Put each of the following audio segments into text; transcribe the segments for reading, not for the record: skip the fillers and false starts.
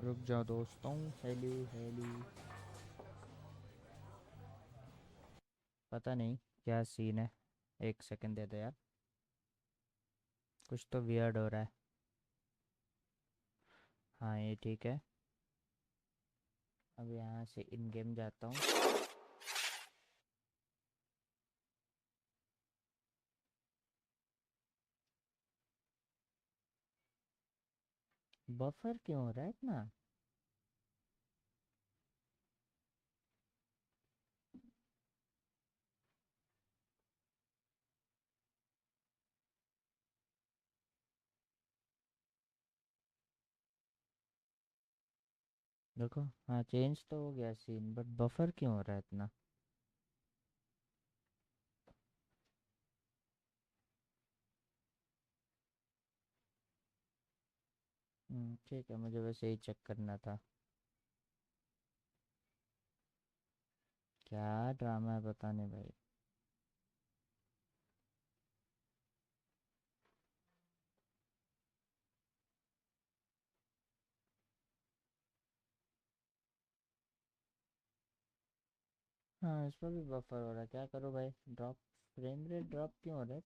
रुक जाओ दोस्तों, हेलो हेलो। पता नहीं क्या सीन है, एक सेकंड दे दो यार, कुछ तो वियर्ड हो रहा है। हाँ ये ठीक है। अब यहाँ से इन गेम जाता हूँ। बफर क्यों हो रहा है इतना? देखो, हाँ चेंज तो हो गया सीन, बट बफर क्यों हो रहा है इतना? ठीक है, मुझे वैसे ही चेक करना था। क्या ड्रामा है पता नहीं भाई। हाँ इस पर भी बफर हो रहा है, क्या करो भाई? ड्रॉप, फ्रेम रेट ड्रॉप क्यों हो रहा है?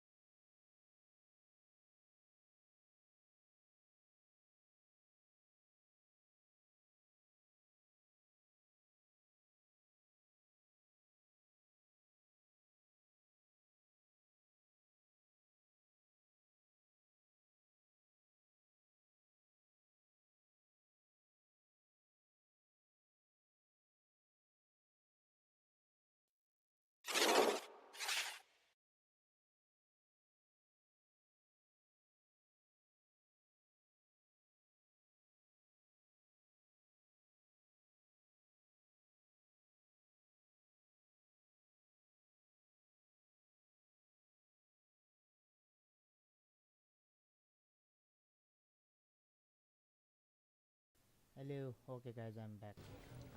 Hello, okay guys, I am back.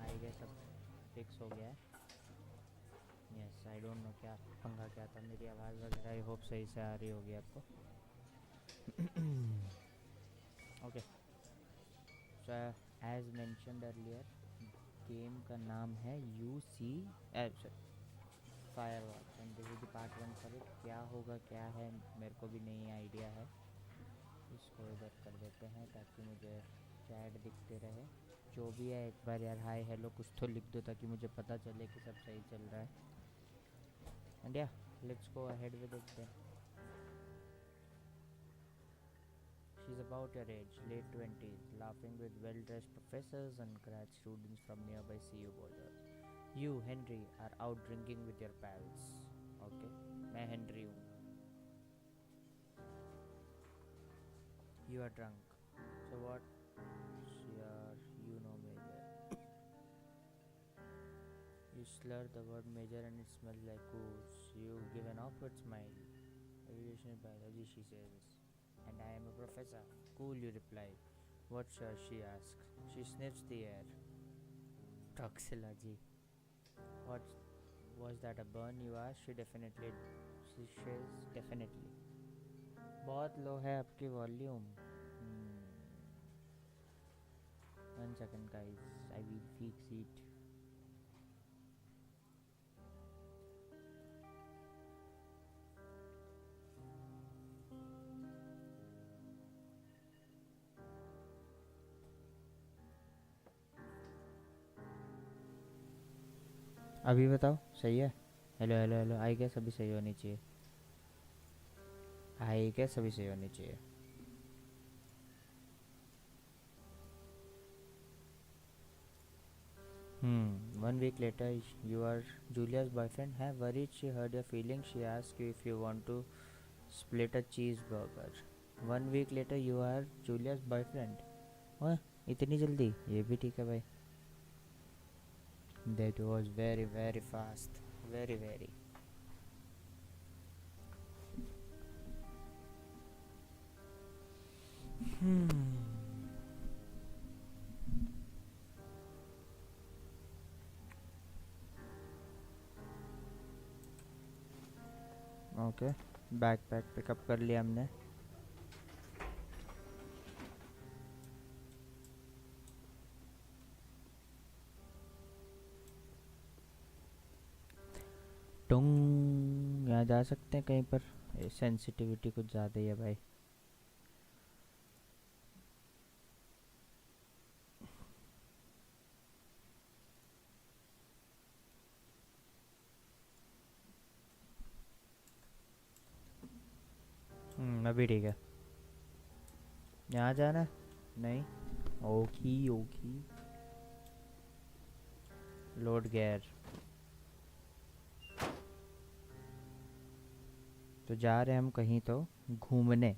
I guess सब फिक्स हो गया है। यस, आई डोंट नो क्या पंगा क्या था, मेरी आवाज़ वगैरह आई होप सही से आ रही होगी आपको। Okay, so as mentioned earlier, game का नाम है you see Firewatch and this is the part one for it. क्या होगा क्या है मेरे को भी नहीं आइडिया है। इसको इधर कर देते हैं ताकि मुझे चैट दिखते रहे। जो भी है एक बार यार हाय हेलो कुछ तो लिख दो ताकि मुझे पता चले कि सब सही चल रहा है। एंड या, let's go ahead with it. She's about your age, late 20s, laughing with well-dressed professors and grad students from nearby CU border. You, Henry, are out drinking with your pals. Okay, मैं Henry हूँ. You are drunk. So what? Sure, you know major. You slur the word major and it smells like goose. You give an awkward smile. Evolution is biology, she says. And I am a professor. Cool, you reply. What sure, she asks. She sniffs the air. Toxicology. What was that, a burn you asked? She definitely. She says definitely. बहुत लो है आपकी volume. One second guys, I will fix it. अभी बताओ सही है? Hello hello hello, I guess अभी सही होनी चाहिए. आई गेस अभी सही होनी चाहिए. 1 week later, you are Julia's boyfriend. Have worried she heard your feelings. She asked you if you want to split a cheeseburger. 1 week later, you are Julia's boyfriend. ओह, इतनी जल्दी? ये भी ठीक है भाई. That was very very fast. Very very. Okay, backpack pickup कर लिया हमने. टुंग यहाँ जा सकते हैं कहीं पर? सेंसिटिविटी कुछ ज़्यादा ही है भाई। अभी ठीक है। यहाँ जाना है? नहीं। Okay okay. Load gear. तो जा रहे हैं हम कहीं तो घूमने।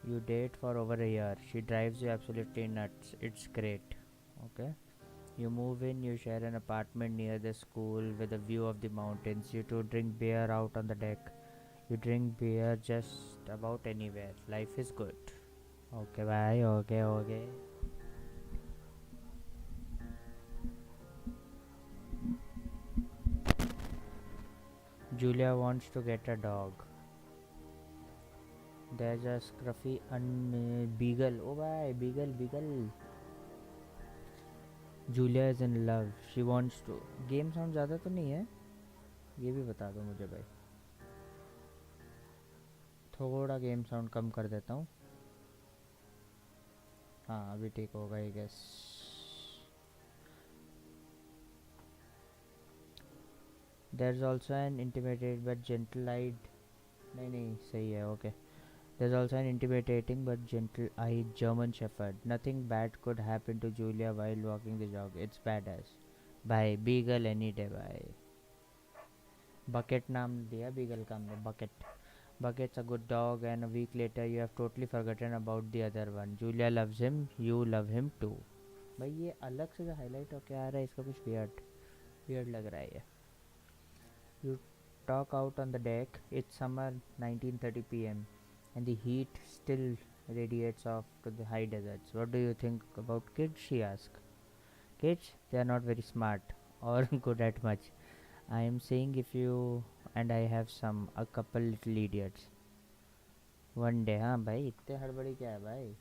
You date for over a year. She drives you absolutely nuts. It's great. Okay. You move in, you share an apartment near the school with a view of the mountains. You two drink beer out on the deck. You drink beer just about anywhere. Life is good. Okay, bye. Okay, okay. Julia wants to get a dog. There's a scruffy beagle. Oh, bye. Beagle, beagle. Julia is in love. She wants to. Game sound ज़्यादा तो नहीं है? ये भी बता दो मुझे भाई। थोड़ा गेम साउंड कम कर देता हूँ। हाँ अभी ठीक होगा I guess. There's also an intimidated but gentle-eyed. नहीं सही है okay. There's also an intimidating but gentle-eyed German Shepherd. Nothing bad could happen to Julia while walking the dog. It's badass. भाई beagle any day भाई। Bucket नाम दिया beagle का हमने bucket. Bucket's a good dog and a week later you have totally forgotten about the other one. Julia loves him, you love him too. भाई ये अलग से जो हाईलाइट होके आ रहा है इसका कुछ वियर्ड लग रहा है ये। You talk out on the deck. It's summer 19:30 p.m. and the heat still radiates off to the high deserts. What do you think about kids? She asks. Kids, they are not very smart or good at much. I am saying if you and I have a couple little idiots. One day, हाँ भाई इतने हड़बड़ी क्या है भाई?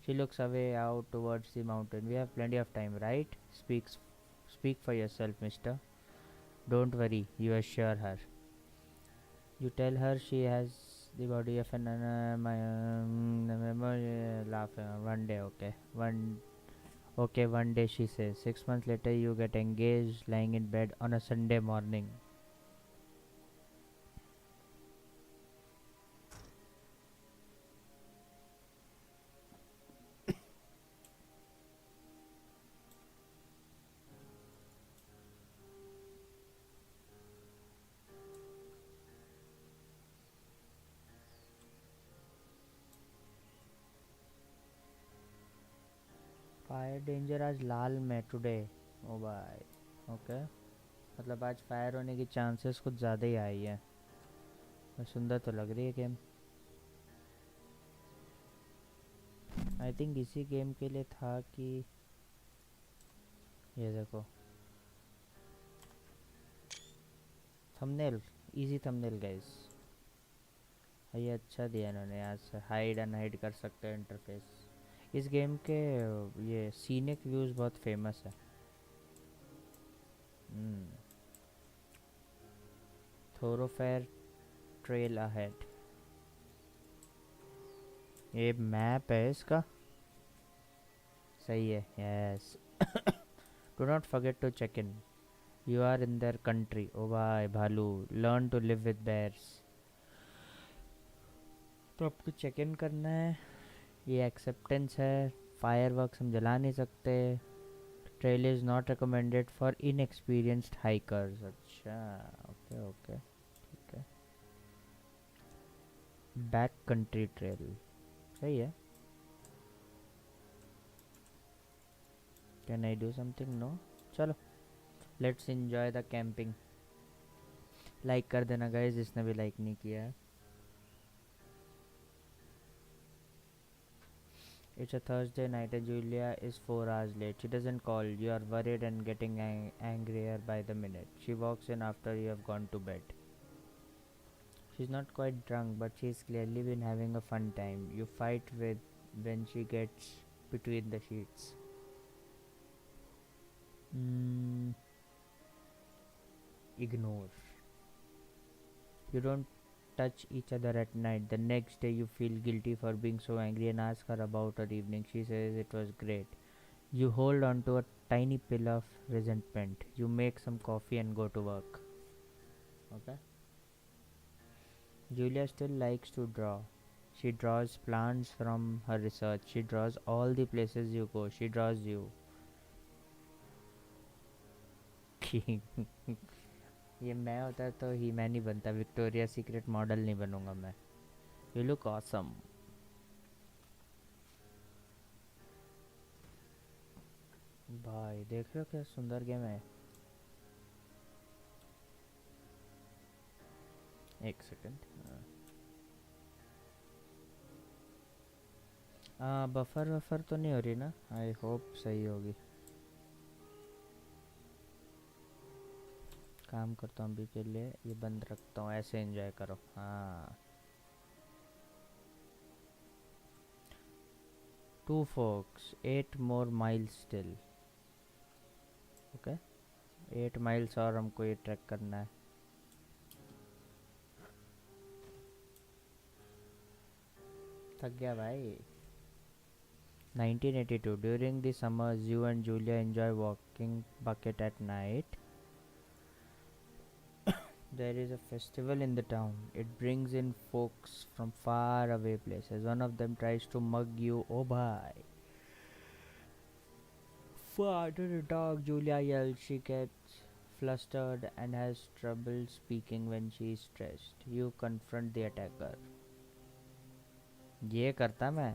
She looks away out towards the mountain. We have plenty of time, right? Speak for yourself, mister. Don't worry, you assure her. You tell her she has the body of an laugh. One day, okay, one day, she says. 6 months later, you get engaged, lying in bed on a Sunday morning. Fire danger आज लाल में today. ओ भाई okay. मतलब आज fire होने की chances कुछ ज़्यादा ही आई है। सुंदर तो लग रही है गेम। आई थिंक इसी गेम के लिए था कि ये देखो थंबनेल, इजी थंबनेल गाइस। ये अच्छा दिया इन्होंने। यहाँ से हाइड अनहाइड कर सकते हो इंटरफेस। इस गेम के ये सीनिक व्यूज़ बहुत फेमस है। Thoroughfare trail ahead. ये मैप है इसका। सही है yes. Do not forget to check in. You are in their country. ओ भाई भालू। Learn to live with bears. तो आपको चेक इन करना है। ये एक्सेप्टेंस है। फायरवर्क्स हम जला नहीं सकते। Trail is not recommended for inexperienced hikers. अच्छा ओके ओके ठीक है। बैक कंट्री ट्रेल सही है। Can I do something? No. चलो let's enjoy the camping. Like कर देना गाइस जिसने भी लाइक नहीं किया है। It's a Thursday night and Julia is 4 hours late. She doesn't call. You are worried and getting angrier by the minute. She walks in after you have gone to bed. She's not quite drunk, but she's clearly been having a fun time. You fight with when she gets between the sheets. Ignore. You don't touch each other at night. The next day you feel guilty for being so angry and ask her about her evening. She says it was great. You hold on to a tiny pill of resentment. You make some coffee and go to work. Okay? Julia still likes to draw. She draws plants from her research. She draws all the places you go. She draws you. ये मैं होता तो ही मैं नहीं बनता. Victoria secret model नहीं बनूंगा मैं. You look awesome. भाई देख रहे हो क्या सुंदर गेम है. एक सेकंड. बफर वफर तो नहीं हो रही ना. आई होप सही होगी. काम करता हूँ अभी के लिए. ये बंद रखता हूँ. ऐसे एंजॉय करो. हाँ. 2 folks, 8 more miles still. Okay 8 miles और हमको ये ट्रैक करना है. थक गया भाई. 1982. During the summers, you and Julia enjoy walking bucket at night. There is a festival in the town. It brings in folks from far away places. One of them tries to mug you. Oh bye. Father the dog, Julia yells. She gets flustered and has trouble speaking when she is stressed. You confront the attacker. ये करता मैं.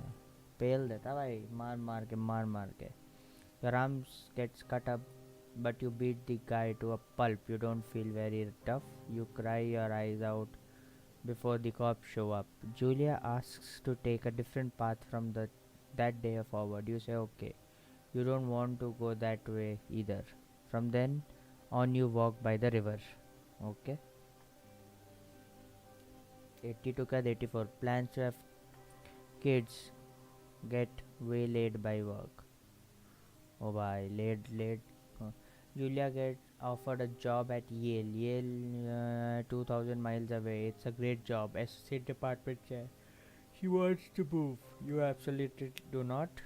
पेल देता भाई. मार मार के. Your arms gets cut up, but you beat the guy to a pulp. You don't feel very tough. You cry your eyes out before the cops show up. Julia asks to take a different path from that day forward. You say okay. You don't want to go that way either. From then on you walk by the river. Okay. 82 ka 84. Plans to have kids get waylaid by work. Oh bhai, late. Julia gets offered a job at Yale. Yale 2000 miles away. It's a great job. Associate department chair. She wants to move. You absolutely do not.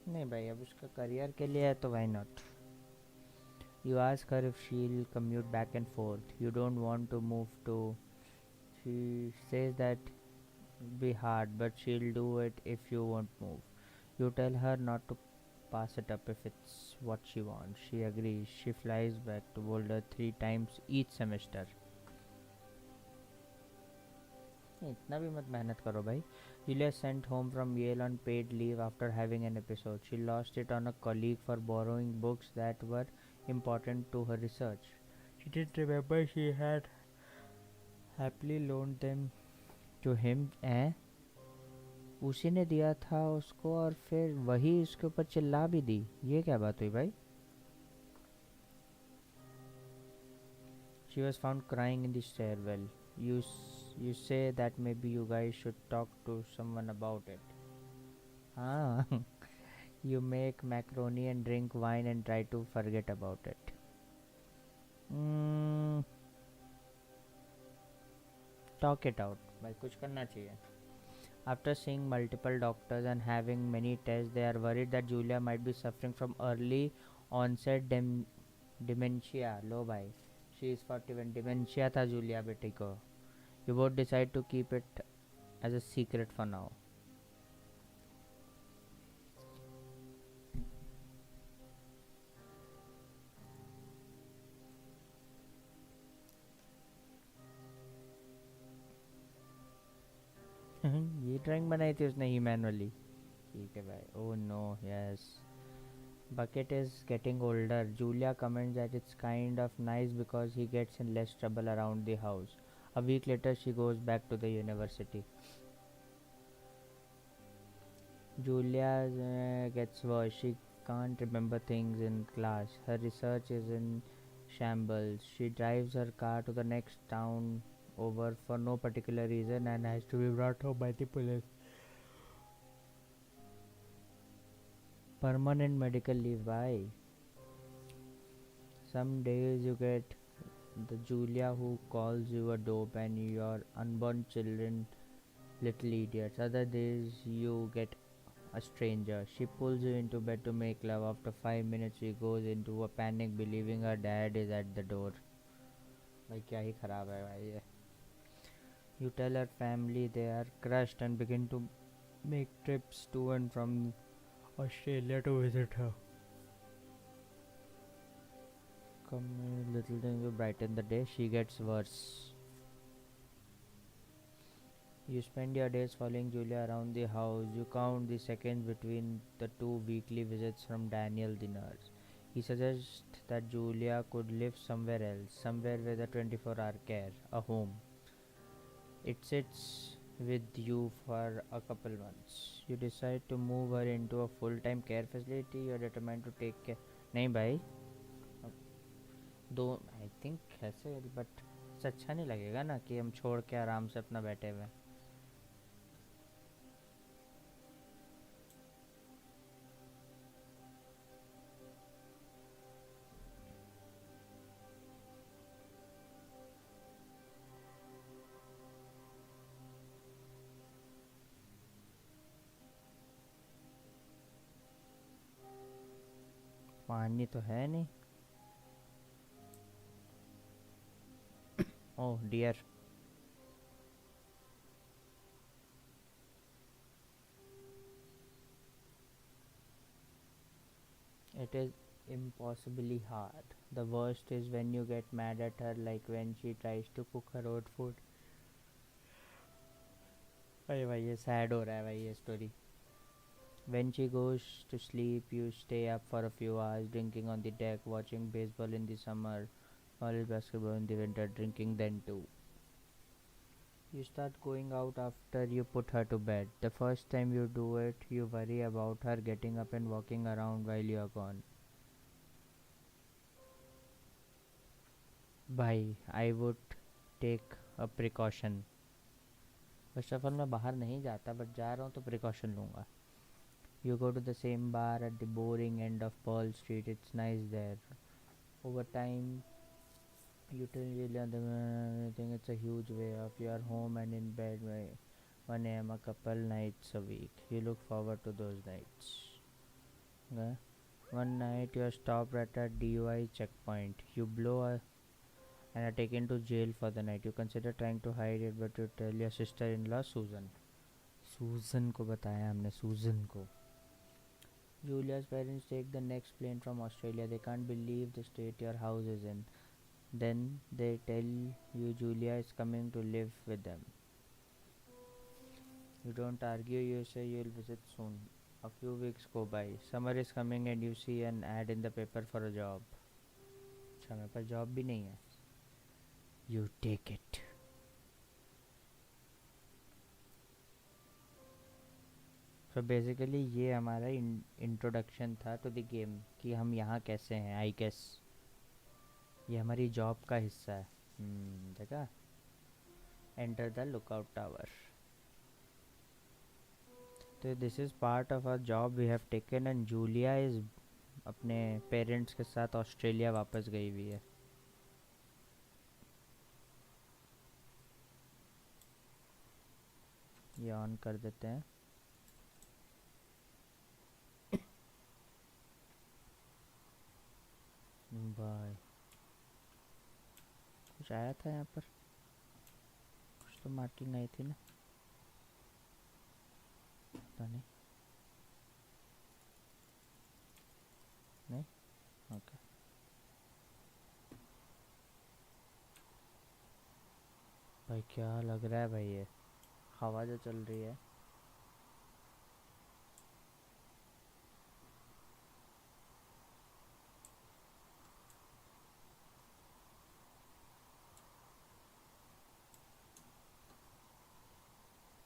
नहीं भाई अब उसका career के लिए है तो why not. You ask her if she'll commute back and forth. You don't want to move to. She says that be hard, but she'll do it if you won't move. You tell her not to pass it up if it's what she wants. She agrees. She flies back to Boulder 3 times each semester. इतना भी मत मेहनत करो भाई. Julia sent home from Yale on paid leave after having an episode. She lost it on a colleague for borrowing books that were important to her research. She didn't remember she had happily loaned them to him. उसी ने दिया था उसको और फिर वही उसके ऊपर चिल्ला भी दी. ये क्या बात हुई भाई. She was found crying in the stairwell. You say that maybe you guys should talk to someone about it. हाँ. You make macaroni and drink wine and try to forget about it. Talk it out. भाई कुछ करना चाहिए. After seeing multiple doctors and having many tests, they are worried that Julia might be suffering from early onset dementia. लो भाई. She is 41. Dementia था Julia बेटी को. You both decide to keep it as a secret for now. ये drawing बनाई थी उसने ही manually. ठीक है भाई. Oh no, yes. Bucket is getting older. Julia comments that it's kind of nice because he gets in less trouble around the house. A week later, she goes back to the university. Julia gets worse. She can't remember things in class. Her research is in shambles. She drives her car to the next town over for no particular reason and has to be brought home by the police. Permanent medical leave, why? Some days you get the Julia who calls you a dope and your unborn children little idiots. Other days you get a stranger. She pulls you into bed to make love. After 5 minutes she goes into a panic believing her dad is at the door. भाई क्या ही खराब है भाई ये. You tell her family they are crushed and begin to make trips to and from Australia to visit her. Come little things to brighten the day. She gets worse. You spend your days following Julia around the house. You count the seconds between the 2 weekly visits from Daniel the nurse. He suggests that Julia could live somewhere else, somewhere with a 24-hour care, a home. It sits with you for a couple months. You decide to move her into a full-time care facility. You are determined to take care. नहीं भाई, दो I think ऐसे, but अच्छा नहीं लगेगा ना कि हम छोड़ के आराम से अपना बैठे हुए. पानी तो है नहीं. Oh dear. It is impossibly hard. The worst is when you get mad at her, like when she tries to cook her own food. अरे भाई ये sad हो रहा है भाई ये story. When she goes to sleep, you stay up for a few hours, drinking on the deck, watching baseball in the summer, college basketball in the winter, drinking then too. You start going out after you put her to bed. The first time you do it, you worry about her getting up and walking around while you are gone. भाई I would take a precaution. First of all मैं बाहर नहीं जाता, but जा रहा हूँ तो precaution लूँगा. You go to the same bar at the boring end of Pearl Street. It's nice there. Over time, you tell Julia I think it's a huge way off. You are home and in bed by 1 a.m. a couple nights a week. You look forward to those nights. Okay? One night you are stopped at a DUI checkpoint. You blow and are taken to jail for the night. You consider trying to hide it, but you tell your sister-in-law Susan. Susan को बताया हमने, Susan को. Julia's parents take the next plane from Australia. They can't believe the state your house is in. Then they tell you Julia is coming to live with them. You don't argue, you say you'll visit soon. A few weeks go by. Summer is coming and you see an ad in the paper for a job. अच्छा मेरे पास job भी नहीं है. You take it. तो basically ये हमारा introduction था to the game कि हम यहाँ कैसे हैं. आई गेस ये हमारी जॉब का हिस्सा है. देखा. Enter the lookout tower. तो this is part of our job we have taken. And Julia is अपने पेरेंट्स के साथ ऑस्ट्रेलिया वापस गई हुई है. ये ऑन कर देते हैं. बाय. कुछ आया था यहाँ पर, कुछ तो मार्किंग आई थी ना. पता नहीं. नहीं. ओके. भाई क्या लग रहा है भाई ये हवा जो चल रही है.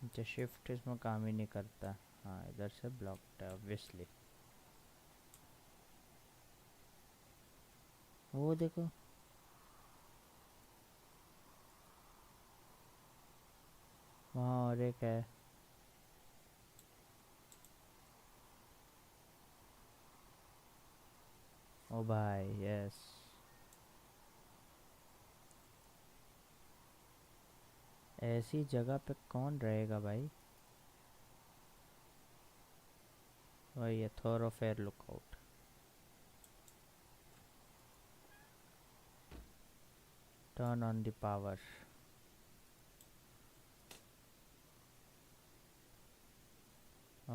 अच्छा शिफ्ट इसमें काम ही नहीं करता. हाँ इधर से ब्लॉक्ड है ऑब्वियसली. वो देखो वहाँ और एक है. ओ भाई यस, ऐसी जगह पे कौन रहेगा भाई। वही है, thoroughfare lookout. Turn on the power.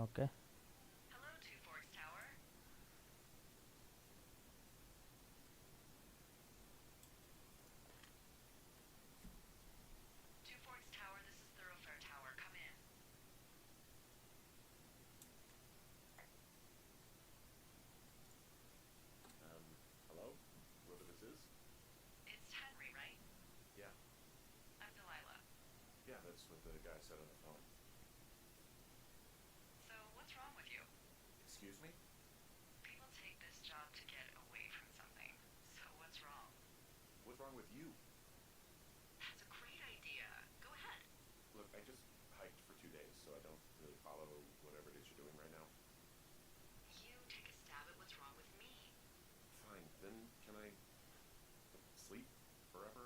Okay Hello? Whoever this is? It's Henry, right? Yeah. I'm Delilah. Yeah, that's what the guy said on the phone. So, what's wrong with you? Excuse me? People take this job to get away from something. So, what's wrong? What's wrong with you? That's a great idea. Go ahead. Look, I just hiked for 2 days, so I don't really follow whatever it is you're doing right now. You take a stab at what's wrong with me. Fine, then can I sleep forever?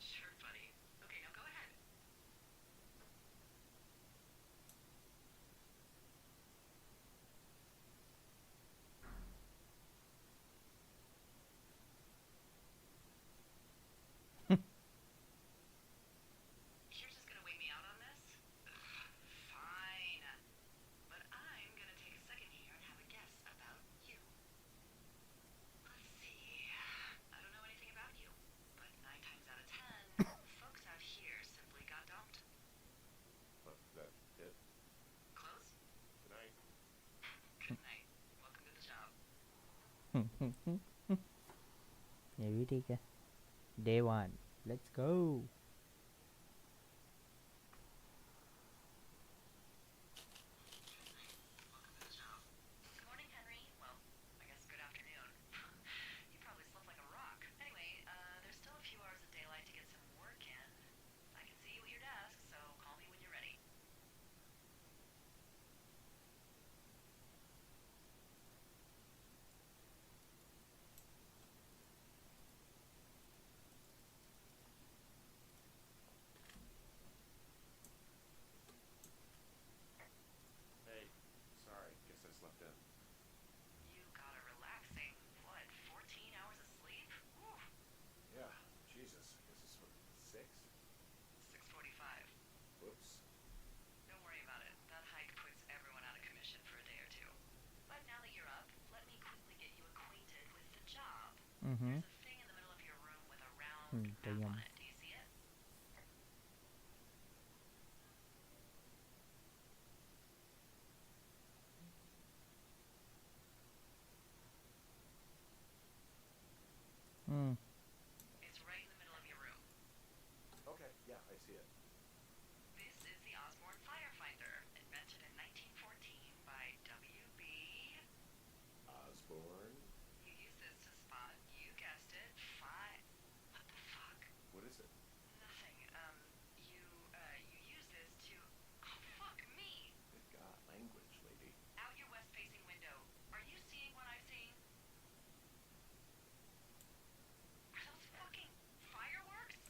Sure, buddy. Okay, now go ahead. You're just gonna wait me out on this? Ugh, fine. But I'm gonna take a second here and have a guess about you. Let's see. I don't know anything about you, but 9 times out of 10, folks out here simply got dumped. But that it? Close? Good night. Good night. Welcome to the job. ये भी ठीक है। Day 1 let's go. Good morning, Henry. Well, I guess good afternoon. You probably slept like a rock. Anyway, there's still a few hours of daylight to get some work in. I can see you at your desk, so call me when you're ready. Hey, sorry, guess I slept in. You got a relaxing, what, 14 hours of sleep? Whew, Yeah, Jesus, I guess it's what, 6? 6:45. Whoops. Don't worry about it. That hike puts everyone out of commission for a day or two. But now that you're up, let me quickly get you acquainted with the job. There's a thing in the middle of your room with a round map on it. Do you see it? It's right in the middle of your room. Okay, yeah, I see it. This is the Osborne Firefinder, invented in 1914 by W.B. Osborne? You use this to spot, you guessed it, What the fuck? What is it? Nothing. You use this to... Oh, fuck me! Good God, language, lady. Out your west-facing window. Are you seeing what I'm seeing? Are those fucking fireworks?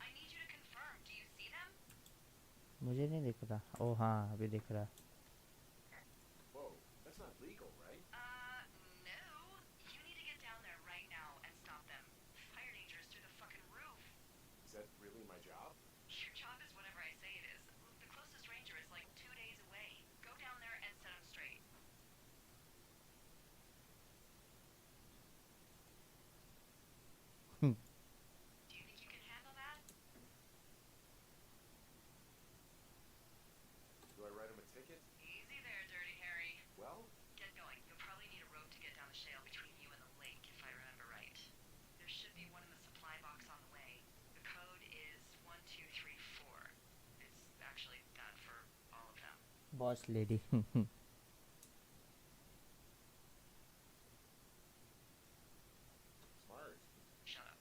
I need you to confirm. Do you see them? मुझे नहीं दिख रहा। ओ हाँ अभी दिख रहा। Whoa, that's not legal, right? No. You need to get down there right now and stop them. Fire danger is through the fucking roof. Is that really my job? Your job is whatever I say it is. The closest ranger is like 2 days away. Go down there and set them straight. Do you think you can handle that? Do I write him a ticket? Easy there, Dirty Harry. Well, Get going. You'll probably need a rope to get down the shale between you and the lake, if I remember right. There should be one in the supply box on the way. The code is 1234. It's actually that for all of them. Boss lady. smart. Shut up.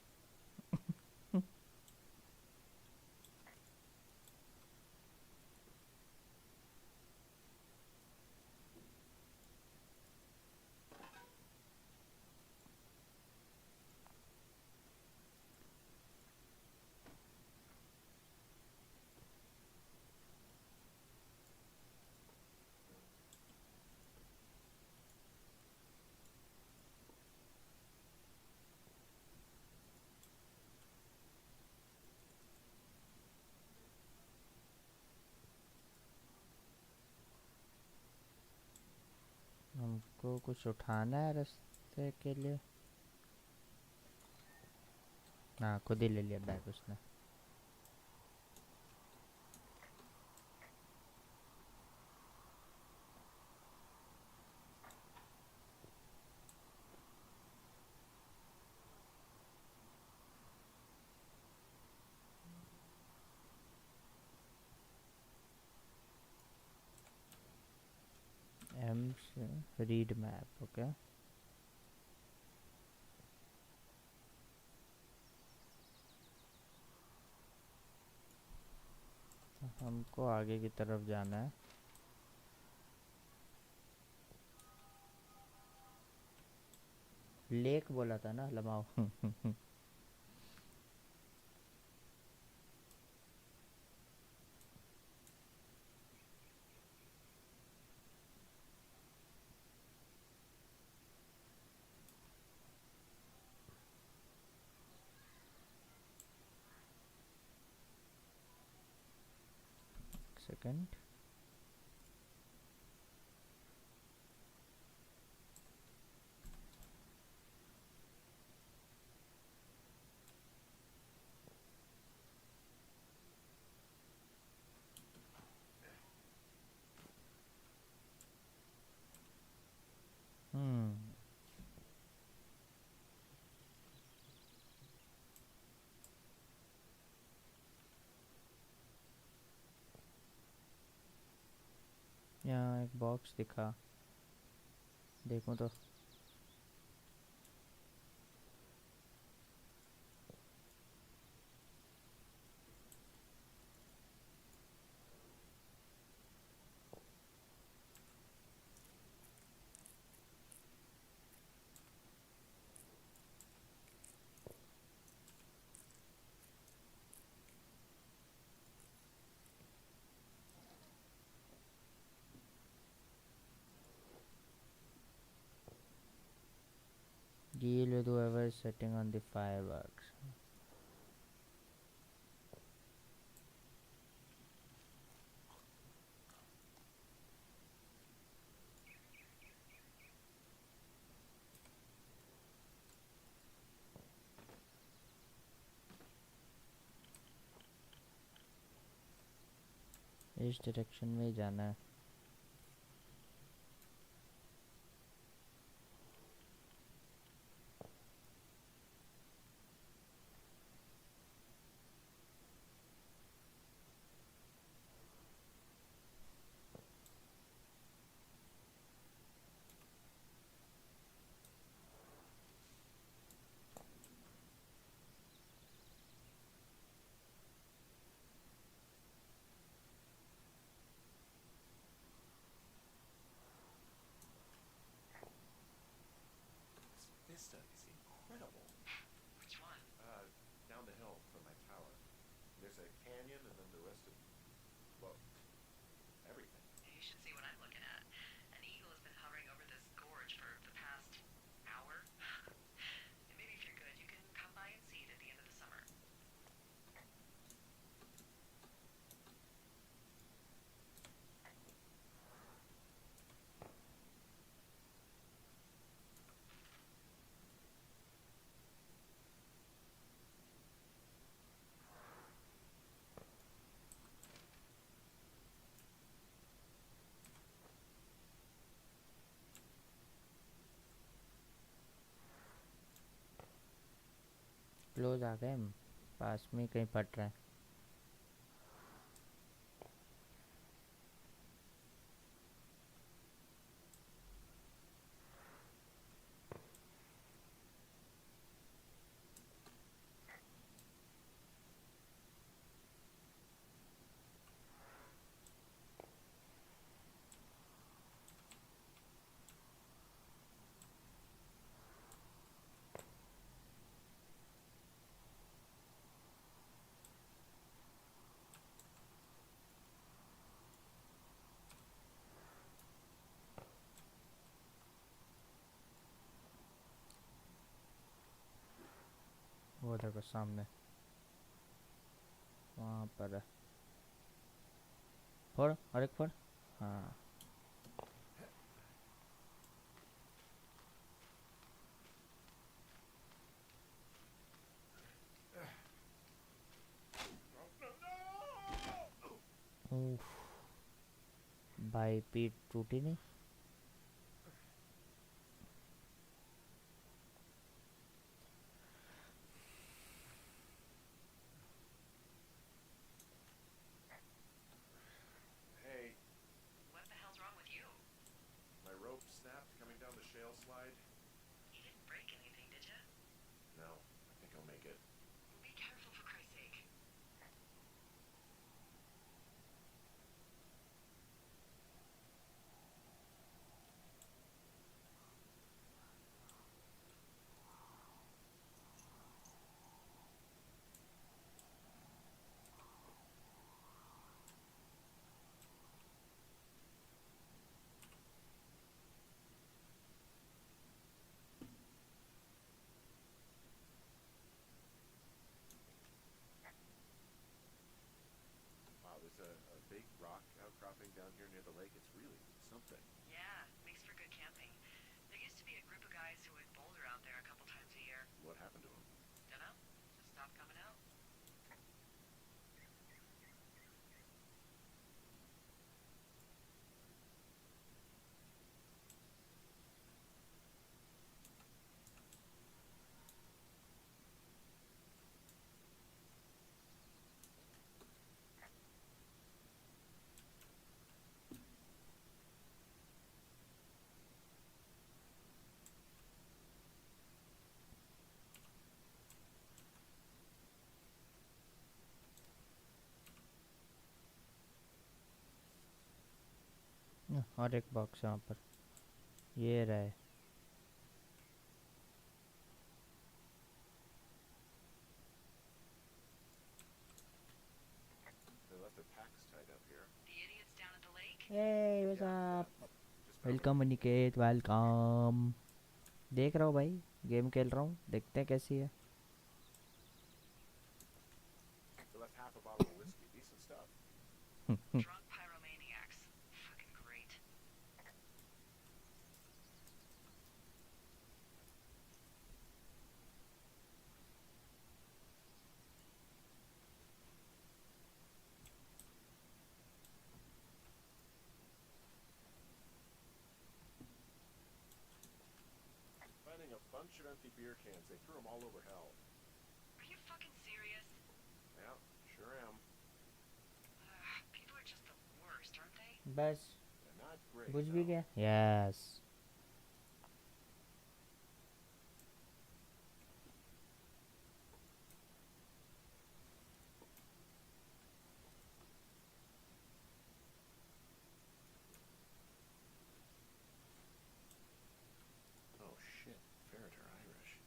को कुछ उठाना है रास्ते के लिए? हाँ, खुद ही ले लिया बैग उसने। एम से रीड मैप, ओके। हमको आगे की तरफ जाना है। लेक बोला था ना, लमाओ। सेकंड। यहाँ एक बॉक्स दिखा, देखूं तो। Deal with whoever is setting on the fireworks. इस डायरेक्शन में ही जाना है। This vista is incredible. Which one? Down the hill from my tower. There's a canyon and then the rest of, well, everything. You should see what I'm looking at. An eagle has been hovering over this gorge for the past hour. And maybe if you're good, you can come by and see it at the end of the summer. Close आ गए हम, पास में कहीं पट रहा है। वो देखो सामने, वहाँ पर है। फोड़ और एक फोड़। हाँ, भाई पीठ टूटी नहीं? Hey, What the hell's wrong with you? my rope snapped coming down the shale slide. You didn't break anything, did you? No, I think I'll make it. Be careful, for Christ's sake. Wow, there's a big rock outcropping down here near the lake. It's really something. Yeah, makes for good camping. There used to be a group of guys who would boulder out there a couple times a year. What happened to him? Dunno? Just stopped coming out. और एक box यहाँ पर, ये रहे। They left their packs tied up here. The idiots down at the lake? Hey, what's Yeah, up? Just found welcome Aniket, welcome. देख रहा हूँ भाई, गेम खेल रहा हूँ, देखते हैं कैसी है। They left half a bottle of whiskey. Decent stuff. Drunk pyromaniacs. Fucking great. Finding a bunch of empty beer cans. They threw them all over hell. Are you fucking serious? Yeah, sure am. People are just the worst, aren't they? बस They're not great. बुझ भी no. गया। Yes, Oh shit. Ferret are Irish.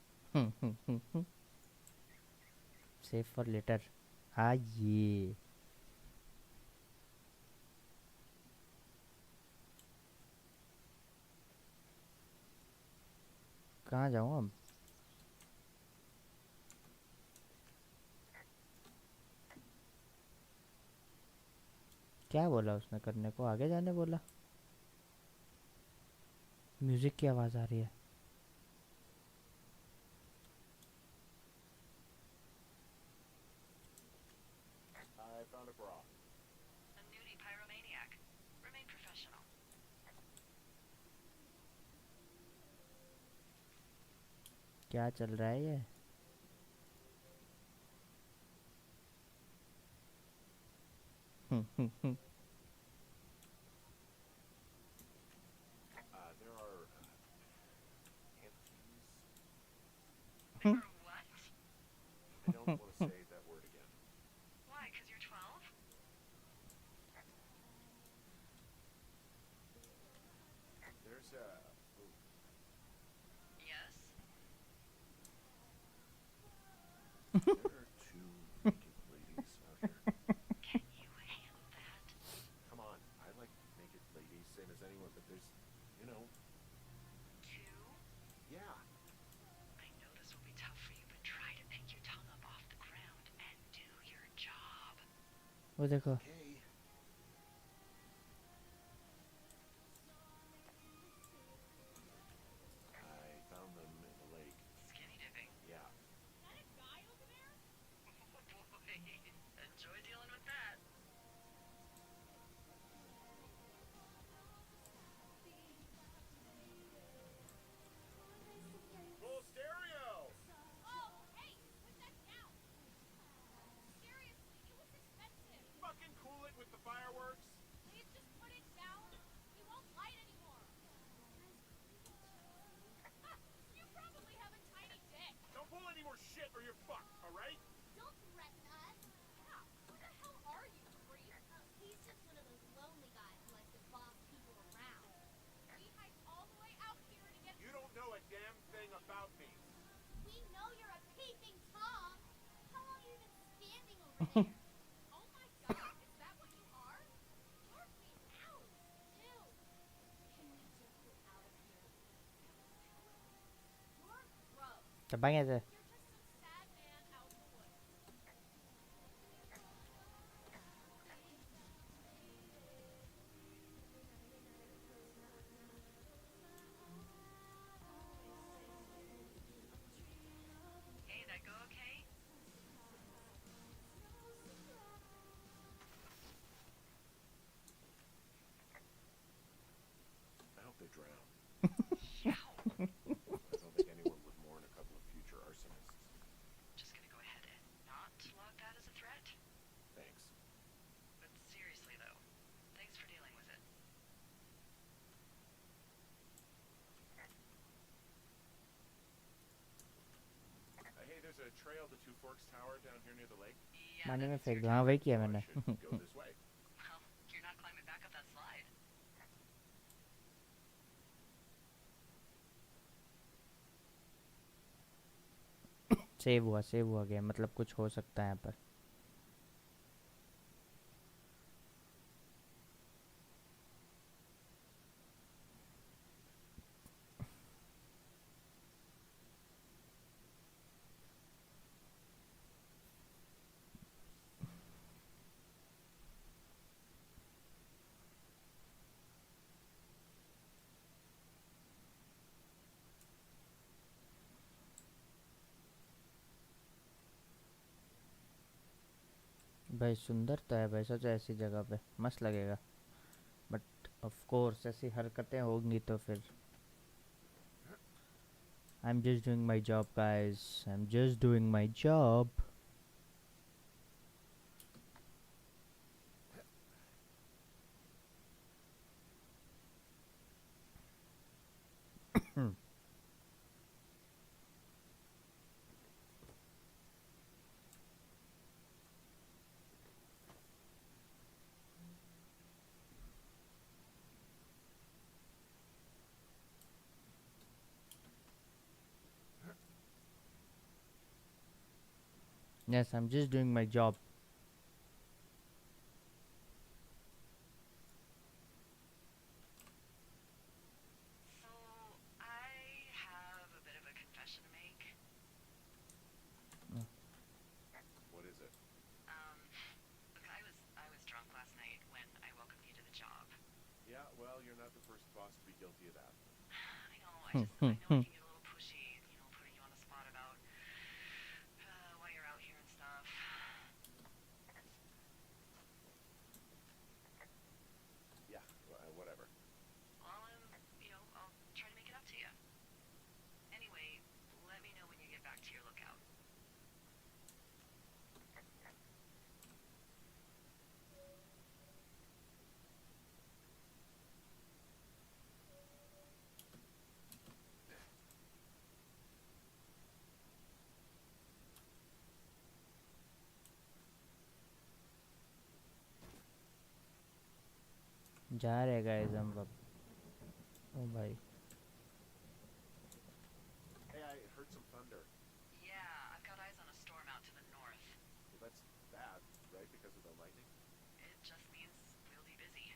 Save for later. आइए, कहाँ जाऊँ अब? क्या बोला उसने करने को? आगे जाने बोला। म्यूजिक की आवाज़ आ रही है। I found a bra. A nudie pyromaniac. Remain professional. क्या चल रहा है ये? There are panties. Or what? I don't want to say that word again. Why? 'Cause you're 12? There's ooh, Yes. there are two naked ladies out here. Can you handle that? Come on, I like naked ladies, same as anyone, but there's, you know, 2? yeah. I know this will be tough for you, but try to pick your tongue up off the ground and do your job. वो देखो, Okay. I found them in the lake. Skinny dipping. Yeah. Oh boy. Enjoy dealing with that. anything, Tom. How long have you been standing over there? Oh my God, is that what you are? Mark me out. Dude, can we just get out of here? You're gross. Terbang aja. You're just some sad man out in the woods. Hey, that go okay? I hope they drown. Yow. I don't think anyone would mourn a couple of future arsonists. Just gonna go ahead and not log that as a threat. Thanks. But seriously though, thanks for dealing with it. Hey, there's a trail to Two Forks Tower down here near the lake. Yeah, पानी में that's फेंक your दो. हाँ वही So किया I मैंने. should go this way. Well, you're not climbing back up that slide. Save हुआ गया. मतलब कुछ हो सकता है यहाँ पर. भाई सुंदर तो है भाई. सोचो ऐसी जगह पे मस्त लगेगा. बट ऑफ कोर्स ऐसी हरकतें होंगी तो फिर. I am just doing my job guys. I am just doing my job. Yes, I'm just doing my job. So, I have a bit of a confession to make. What is it? Look, I was drunk last night when I welcomed you to the job. Yeah, well, you're not the first boss to be guilty of that. I know, I know it can get a little pushy, you know, putting you on the spot about why you're out here and stuff. Yeah, whatever. Well, you know, I'll try to make it up to you. Anyway, let me know when you get back to your lookout. जा रहे guys हम अब. ओ भाई. Hey, I heard some thunder. Yeah, I've got eyes on a storm out to the north. Well, that's bad, right? Because of the lightning? It just means we'll be busy.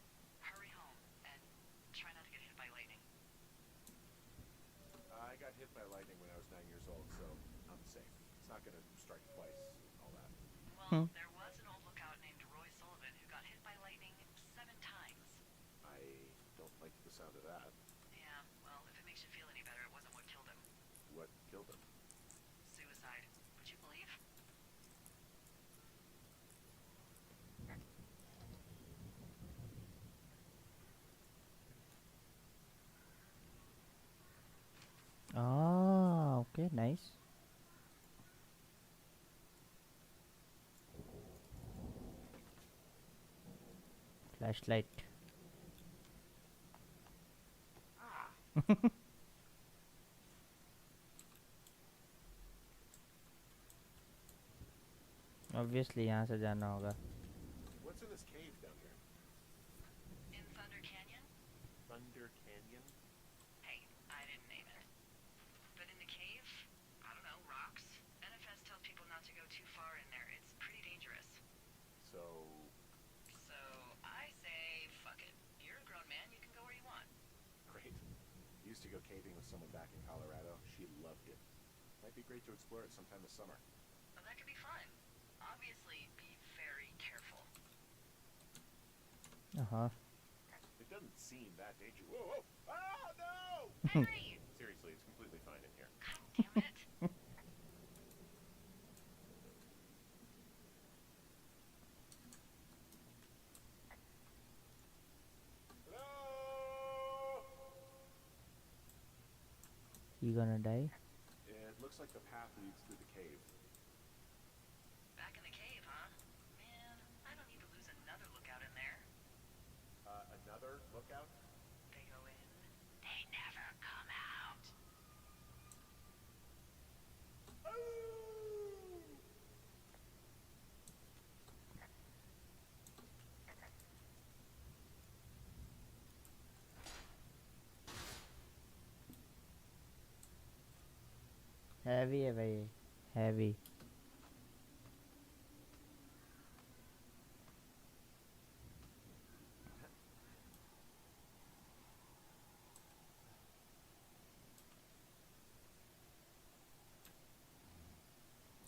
Hurry home and try not to get hit by lightning. I got hit by lightning when I was 9 years old, so I'm safe. It's not gonna strike twice, all that. Well, there was an old lookout named Roy Sullivan who got hit by lightning 7 times. I don't like the sound of that. Yeah, well, if it makes you feel any better, it wasn't what killed him. What killed him? Suicide. Would you believe? Ah, okay, nice. Flashlight. Obviously यहाँ से जाना होगा. What's in this cave down here? In Thunder Canyon? Thunder Canyon? Hey, I didn't name it. But in the cave, I don't know, rocks, NFL used to go caving with someone back in Colorado. She loved it. Might be great to explore it sometime this summer. Well, that could be fun. Obviously, be very careful. It doesn't seem that dangerous. Whoa, whoa! Oh, no! Henry! Seriously, it's completely fine in here. God damn it. Hello? You gonna die? It looks like the path leads through the cave. Back in the cave, huh? Man, I don't need to lose another lookout in there. Another lookout? They go in, they never come out. Heavy है भाई, heavy.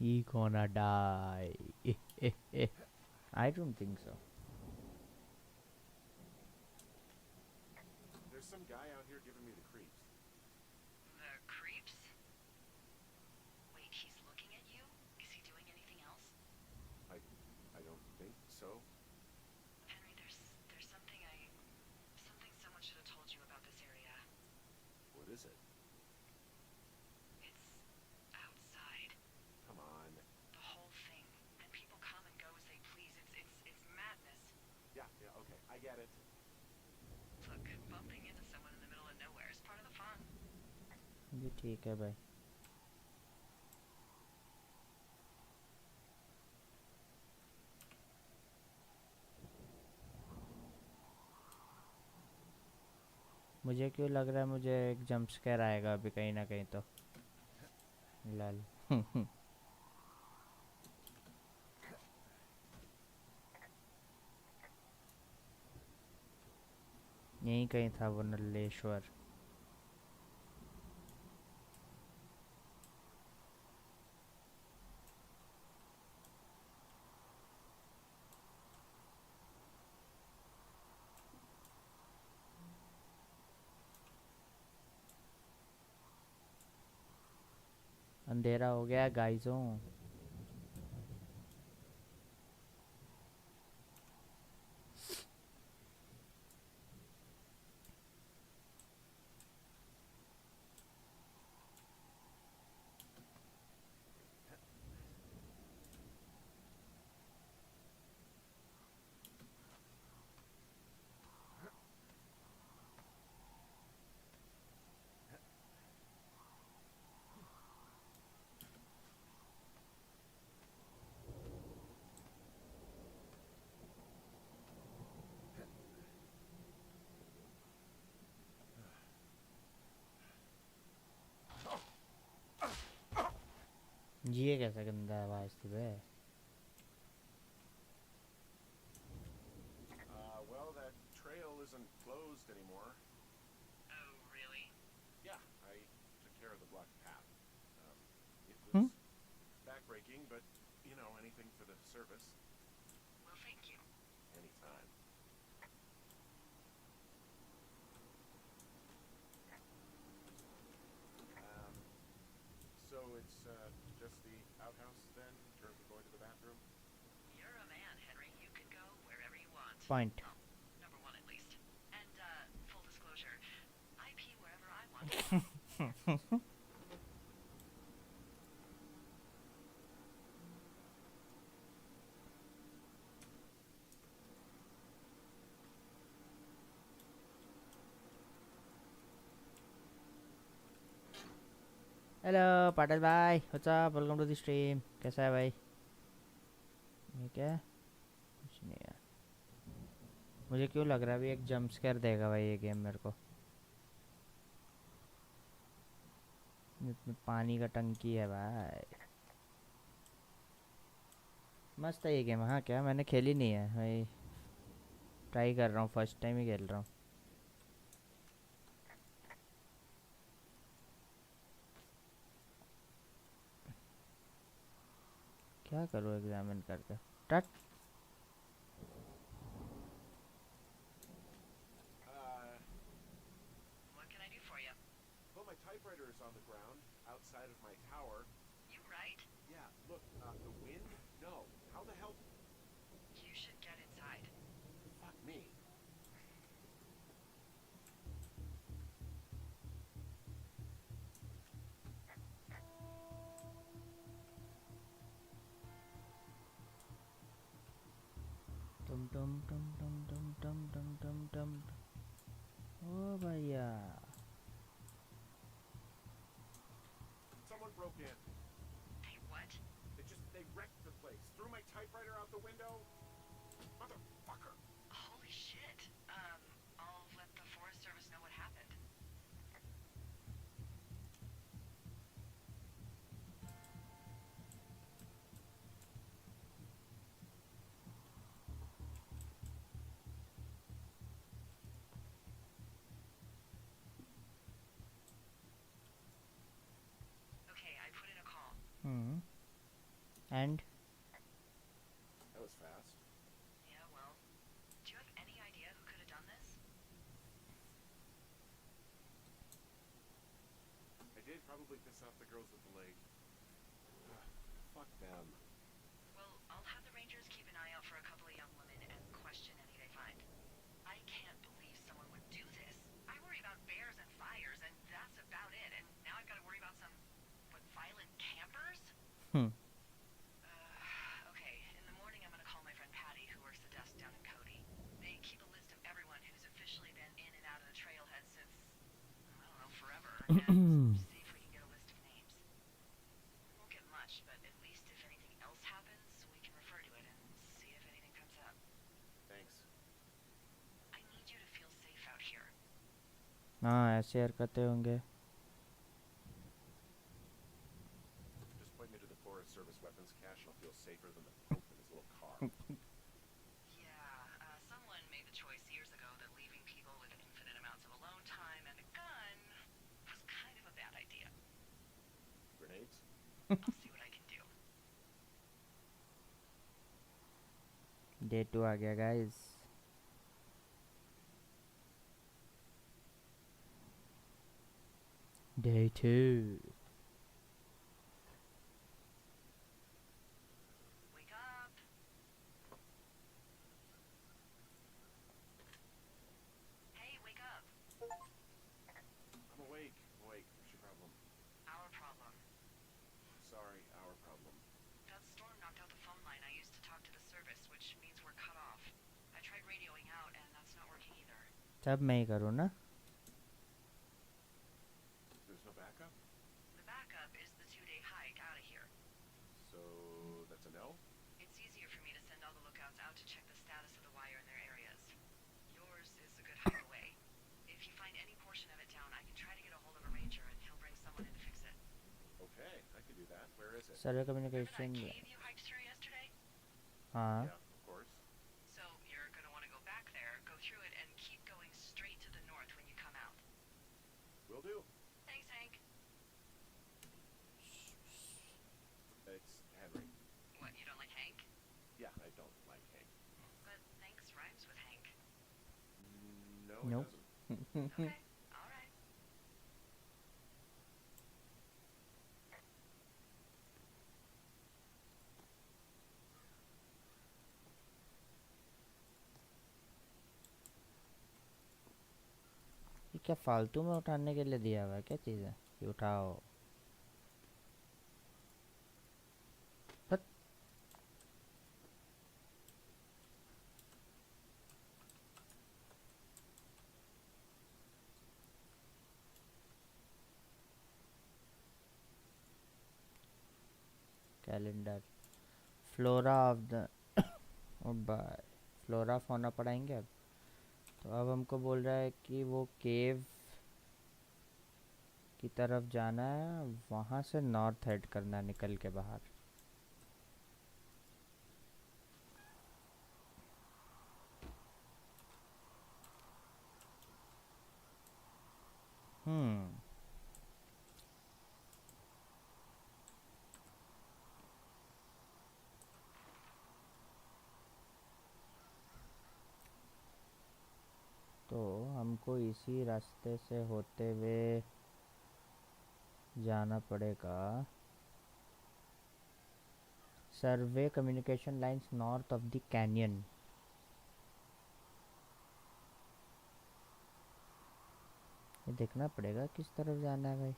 He gonna die. I don't think so. There's some guy out here giving me the creeps. The creeps? Wait, he's looking at you? Is he doing anything else? I don't think so. Henry, there's something someone should have told you about this area. What is it? It's outside. Come on. The whole thing. And people come and go as they please. It's madness. Yeah, okay, I get it. Look, bumping into someone in the middle of nowhere is part of the fun. ये ठीक है भाई. मुझे क्यों लग रहा है मुझे एक जंप स्केयर आएगा अभी कहीं ना कहीं तो. लल. यहीं कहीं था वो नल्लेश्वर. अंधेरा हो गया गाइजों. ये कैसा गंदा आवाज थी बे. Well, that trail isn't closed anymore. Oh, really? Yeah, I took care of the blocked path. It was backbreaking, but, you know, anything for the service. Well, thank you. Anytime. So it's just the outhouse then, in terms of going to the bathroom? You're a man, Henry. You can go wherever you want. Point. Well, number one at least. And, full disclosure, I pee wherever I want. Hello Patil भाई, what's up, welcome to the stream. कैसा है भाई? ये क्या है? कुछ नहीं है. मुझे क्यों लग रहा है अभी एक जंप स्केयर देगा भाई ये गेम मेरे को. इसमें पानी का टंकी है भाई. मस्त है ये गेम. हाँ क्या, मैंने खेली नहीं है भाई. ट्राई कर रहा हूँ, फर्स्ट टाइम ही खेल रहा हूँ. क्या करूँ एग्जामिन करके टट What can I do for you? Well, my typewriter is on the ground outside of my tower. You right? Yeah, look, the wind? No. How the hell? You should get inside. Fuck me. टुम टुम टुम टुम टुम टुम टुम टुम टुम ओ भैया Someone broke in. Hey, what? They wrecked the place. Threw my typewriter out the window. Motherfucker. Holy shit. I'll let the Forest Service know what happened. Okay, I put in a call. and That was fast. Yeah, well, do you have any idea who could have done this? I did probably piss off the girls at the lake. Fuck them. Well, I'll have the Rangers keep an eye out for a couple of young women and question any they find. I can't believe someone would do this. I worry about bears and fires, and that's about it. And now I've got to worry about some, violent campers? Okay, in the morning I'm going to call my friend Patty, who works the desk down in Cody. They keep a list of everyone who's officially been in and out of the trailhead since, I don't know, forever. And see if we can get a list of names. We won't get much, but at least if anything else happens, we can refer to it and see if anything comes up. Thanks. I need you to feel safe out here. हाँ ऐसे हरकतें होंगे Just point me to the Forest Service weapons cache and I'll feel safer than the Pope in his little car. Yeah, someone made the choice years ago that leaving people with infinite amounts of alone time and a gun was kind of a bad idea. Grenades? I'll see what I can do. Day 2 आ गया guys day 2 Wake up! Hey, wake up! I'm awake. What's your problem? Our problem. Sorry, our problem. That storm knocked out the phone line I used to talk to the service, which means we're cut off. I tried radioing out, and that's not working either. तब मैं ही करूँ ना There's no backup? The backup is the 2-day hike out of here. So that's a no? It's easier for me to send all the lookouts out to check the status of the wire in their areas. Yours is a good hike away. If you find any portion of it down, I can try to get a hold of a ranger and he'll bring someone in to fix it. Okay, I could do that. Where is it? Survey Remember communication that cave you hiked through yesterday? हाँ Yeah, of course. So you're going to want to go back there, go through it, and keep going straight to the north when you come out. Will do. Thanks, Hank. It's Henry. What, you don't like Hank? Yeah, I don't like Hank. But thanks rhymes with Hank. No, Nope. it doesn't. Okay, all right. ये क्या फालतू में उठाने के लिए दिया हुआ है क्या चीज़ है कि उठाओ हट। कैलेंडर फ्लोरा ऑफ द ओ बाय फ्लोरा फौना पढ़ाएंगे अब तो अब हमको बोल रहा है कि वो केव की तरफ जाना है वहाँ से नॉर्थ हेड करना है निकल के बाहर को इसी रास्ते से होते हुए जाना पड़ेगा। Survey communication lines north of the canyon. ये देखना पड़ेगा किस तरफ जाना है भाई।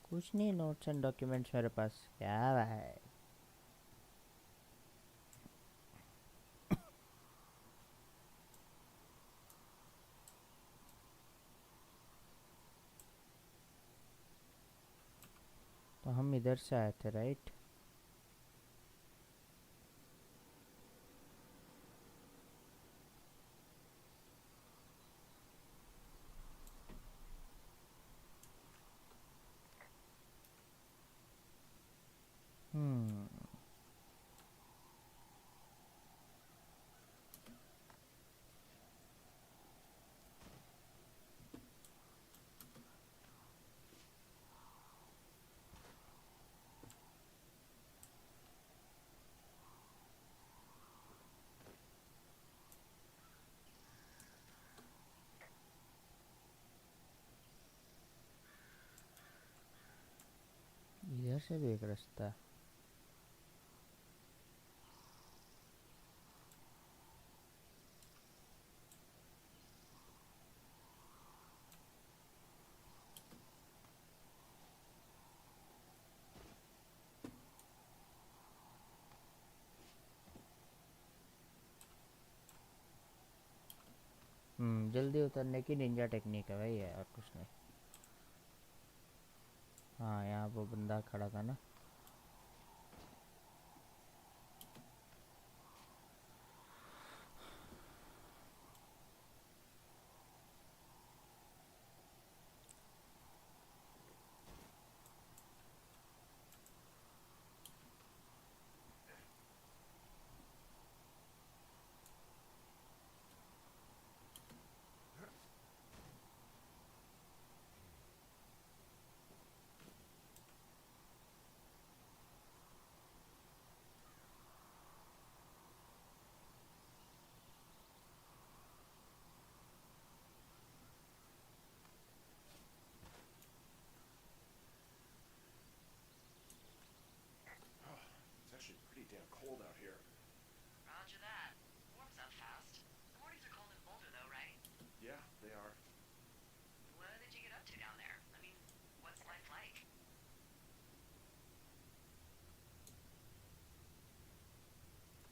कुछ नहीं, नोट्स एंड डॉक्यूमेंट्स मेरे पास। क्या है? तो हम इधर से आए थे, राइट? इधर से भी एक रास्ता है। जल्दी उतरने की निंजा टेक्निक है भाई, है और कुछ नहीं। हाँ, यहाँ वो बंदा खड़ा था ना। It's actually pretty damn cold out here. Roger that. Warms up fast. The mornings are cold in Boulder, though, right? Yeah, they are. What did you get up to down there? I mean, what's life like?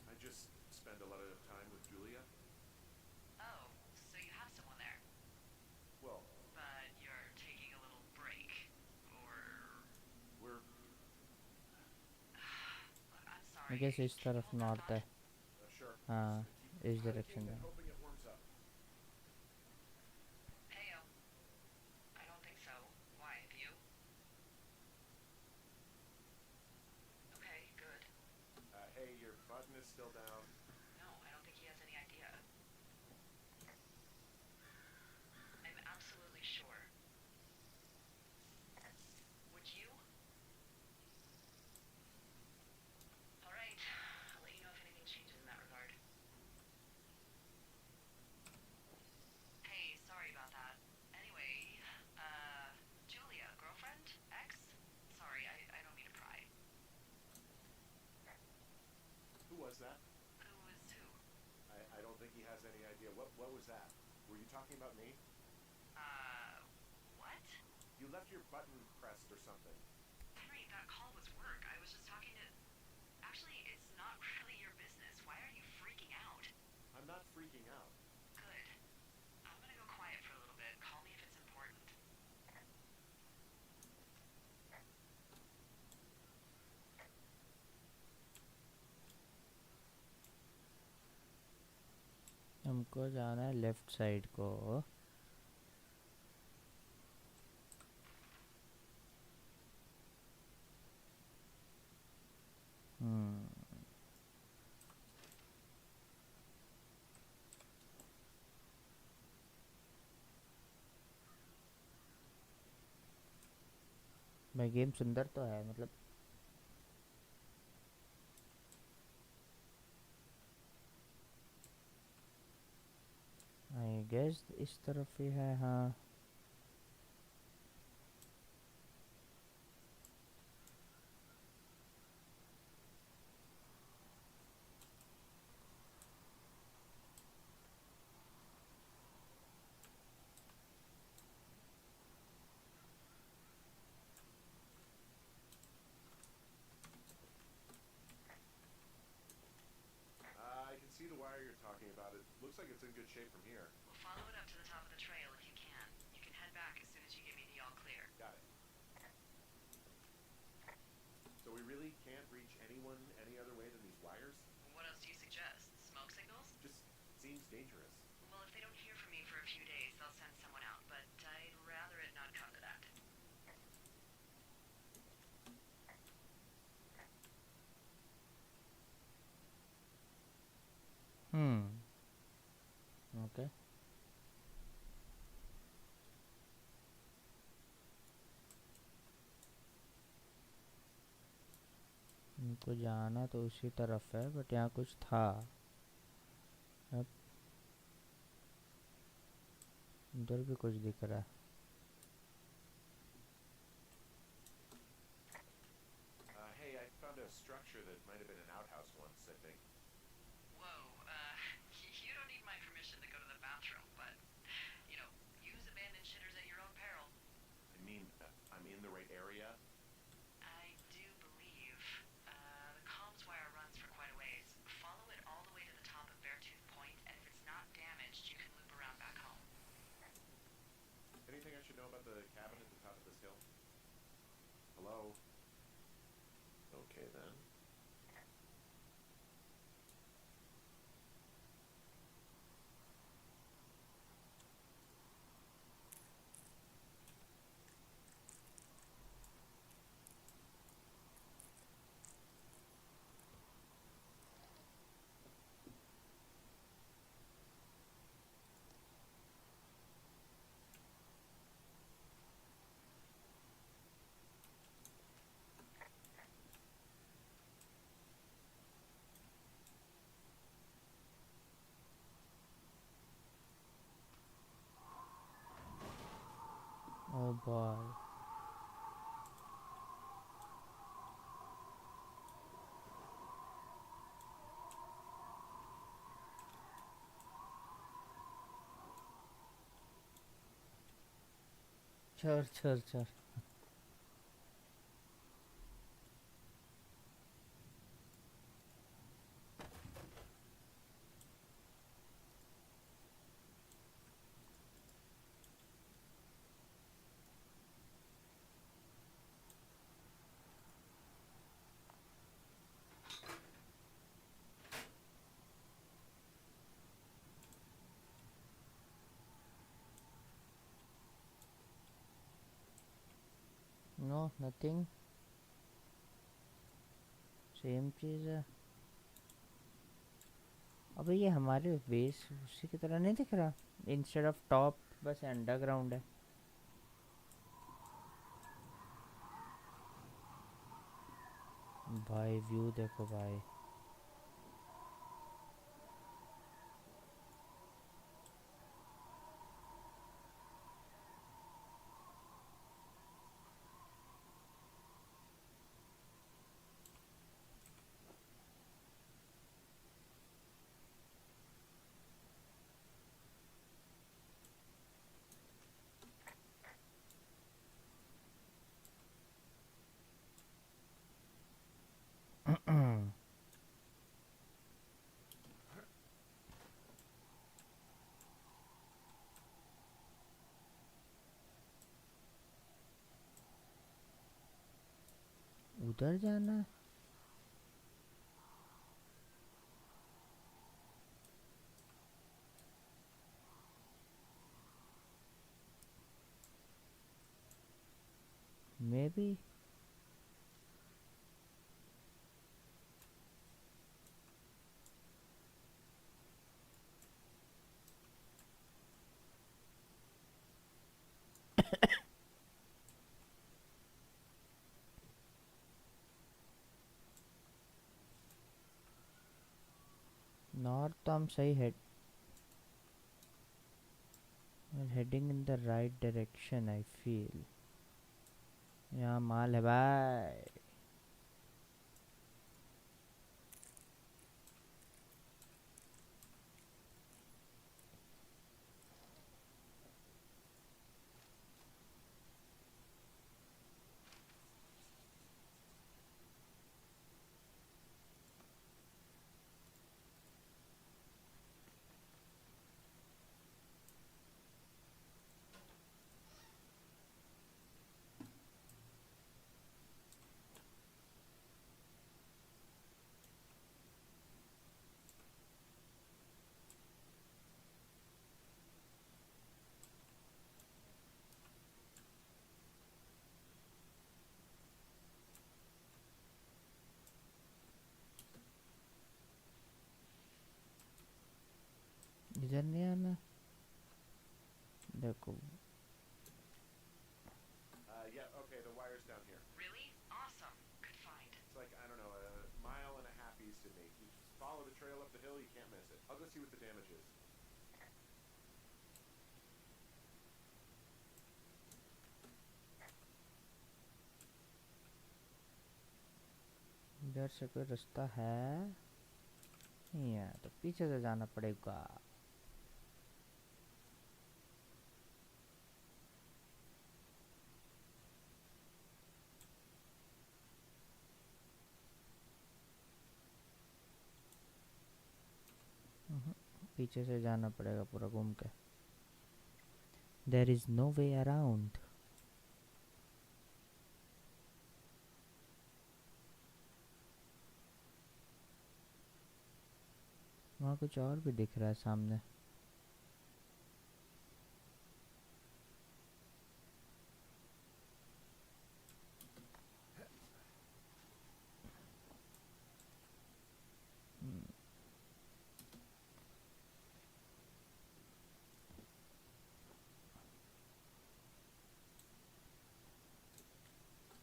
I just spend a lot of time with Julia. Oh, so you have someone there. Well, But you're taking a little break. Or... we're... Look, I'm sorry. I guess इस Can you तरफ hold that north है। thought? sure. हाँ, Just इस keep direction hiking and में। hoping it warms up. Heyo. I don't think so. Why, have you? Okay, good. Hey, your button is still down. No, I don't think he has any idea. I'm absolutely sure. Would you? All right. I'll let you know if anything changes in that regard. Hey, sorry about that. Anyway, Julia, girlfriend? Ex? Sorry, I don't mean to pry. Who was that? Who is who? I don't think he has any idea. What was that? Were you talking about me? What? You left your button pressed or something. Henry, that call was work. I was just talking to... Actually, it's not really your business. Why are you freaking out? I'm not freaking out. Good. I'm gonna go quiet for a little bit. Call me if it's important. हमको जाना है left side को। भाई game सुंदर तो है, मतलब I guess इस तरफ ही है। हाँ I can see the wire you're talking about. It looks like it's in good shape from here. We'll follow it up to the top of the trail if you can. You can head back as soon as you give me the all clear. Got it. So we really can't reach anyone any other way than these wires? What else do you suggest? Smoke signals? Just seems dangerous. Well, if they don't hear from me for a few days, they'll send someone out, but I'd rather it not come to that. Okay. इनको जाना तो उसी तरफ है, but यहाँ कुछ था। अब इधर भी कुछ दिख रहा है। Hey, I found a structure that might have been an outhouse once, I think. Whoa, you don't need my permission to go to the bathroom, but, use abandoned shitters at your own peril. I mean, I'm in the right area. I do believe. The comms wire runs for quite a ways. Follow it all the way to the top of Beartooth Point, and if it's not damaged, you can loop around back home. Anything I should know about the cabin at the top of this hill? Hello? Okay, then. Oh boy, चल चल चल। No nothing, same चीज़ है। अबे ये हमारे base उसी की तरह नहीं दिख रहा? इंस्टेड ऑफ टॉप बस अंडरग्राउंड है। भाई व्यू देखो भाई। उधर जाना है? May be. नॉर्थ तो हम सही heading in the right direction I feel. यहाँ माल है भाई. इधर नहीं आना. देखो. Yeah, okay, the wire's down here. Really? Awesome. Good find. It's like, I don't know, a mile and a half east of me. You just follow the trail up the hill, you can't miss it. I'll go see what the damage is. इधर से कोई रास्ता है नहीं है तो पीछे से जाना पड़ेगा. पीछे से जाना पड़ेगा पूरा घूम के. There is no way around. वहाँ कुछ और भी दिख रहा है सामने.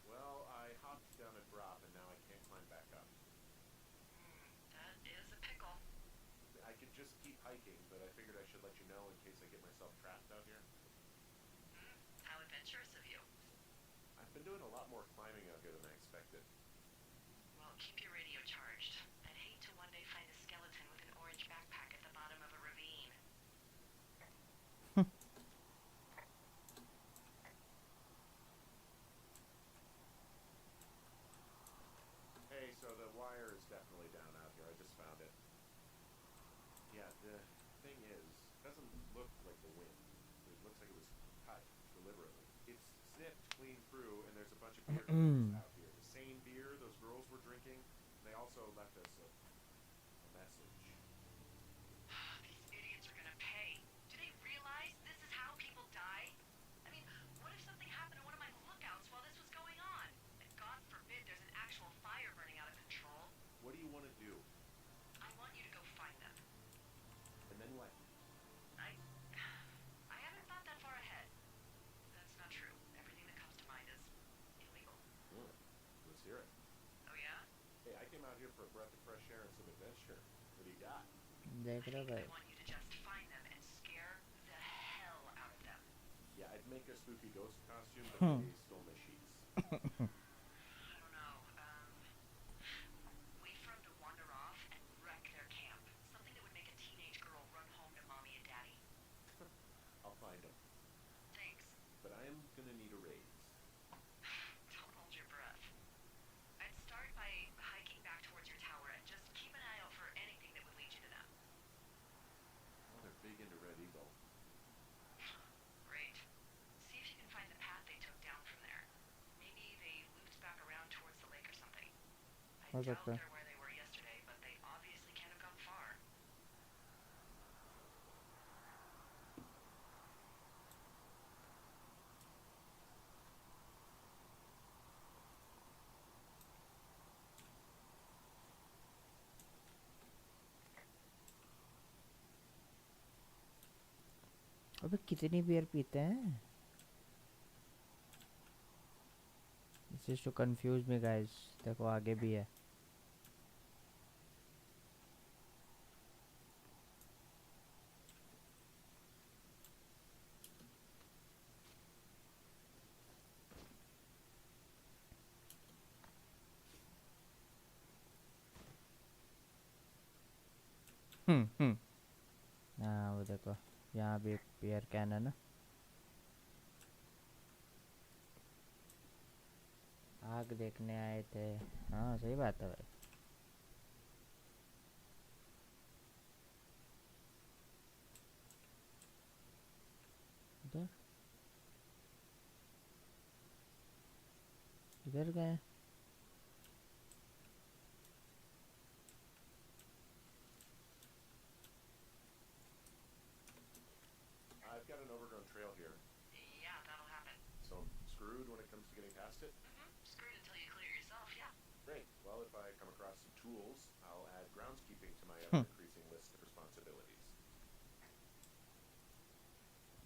Well, I hopped down a drop and now I can't climb back up. That is a pickle. I could just keep hiking, but I figured I should let you know in case I get myself trapped out here. How adventurous of you. I've been doing a lot more climbing out here than I expected. Well, keep your radio charged. I'd hate to one day find a skeleton with an orange backpack at the bottom of a ravine. Hey, so the wire is definitely down out here. I just found it. Yeah, the thing is, it doesn't look like the wind. It looks like it was cut deliberately. It's snipped clean through, and there's a bunch of beer cans out here. The same beer those girls were drinking. They also left us a message. These idiots are gonna pay. Do they realize this is how people die? I mean, what if something happened to one of my lookouts while this was going on? And God forbid there's an actual fire burning out of control. What do you want to do? I want you to go find them. And then what? I haven't thought that far ahead. That's not true. Everything that comes to mind is illegal. Let's hear it. Oh yeah? Hey, I came out here for a breath of fresh air and some adventure. What do you got? देख रहे हो I भाई. want you to just find them and scare the hell out of them. Yeah, I'd make a spooky ghost costume, but they stole my sheets. I don't know. Wait for them to wander off and wreck their camp. Something that would make a teenage girl run home to mommy and daddy. I'll find them. Thanks. But I am gonna need a raise. Don't hold your breath. I'd start by hiking back towards your tower and just keep an eye out for anything that would lead you to them. Oh, they're big into Red Eagle. Great. See if you can find the path they took down from there. Maybe they looped back around towards the lake or something. I हो doubt सकता है. they're where they were yesterday, but they obviously can't have gone far. अबे कितनी beer पीते हैं. This is to confuse me guys. देखो आगे भी है. हाँ वो देखो यहाँ भी एक पेयर कैन है ना। आग देखने आए थे। हाँ सही बात है भाई। इधर इधर गए। I've got an overgrown trail here, Yeah, that'll happen. so I'm screwed when it comes to getting past it. Screwed until you clear yourself, yeah. Great. Well, if I come across some tools, I'll add groundskeeping to my ever-increasing list of responsibilities.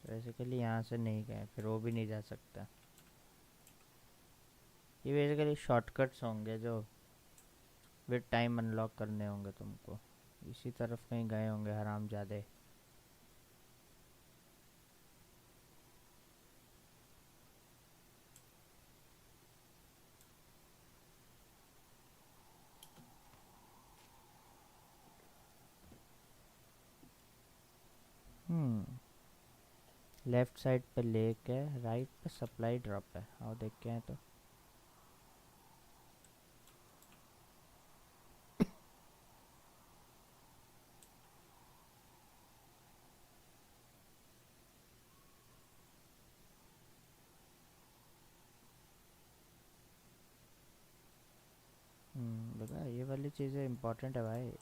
Basically यहाँ से नहीं गए फिर वो भी नहीं जा सकता। ये बेसिकली शॉर्टकट्स होंगे जो विद टाइम अनलॉक करने होंगे तुमको। इसी तरफ कहीं गए होंगे हरामजादे। लेफ्ट साइड पे लेक है, राइट पे सप्लाई ड्रॉप है। आओ देख के हैं तो। देखा ये वाली चीज़ें इम्पोर्टेंट है भाई।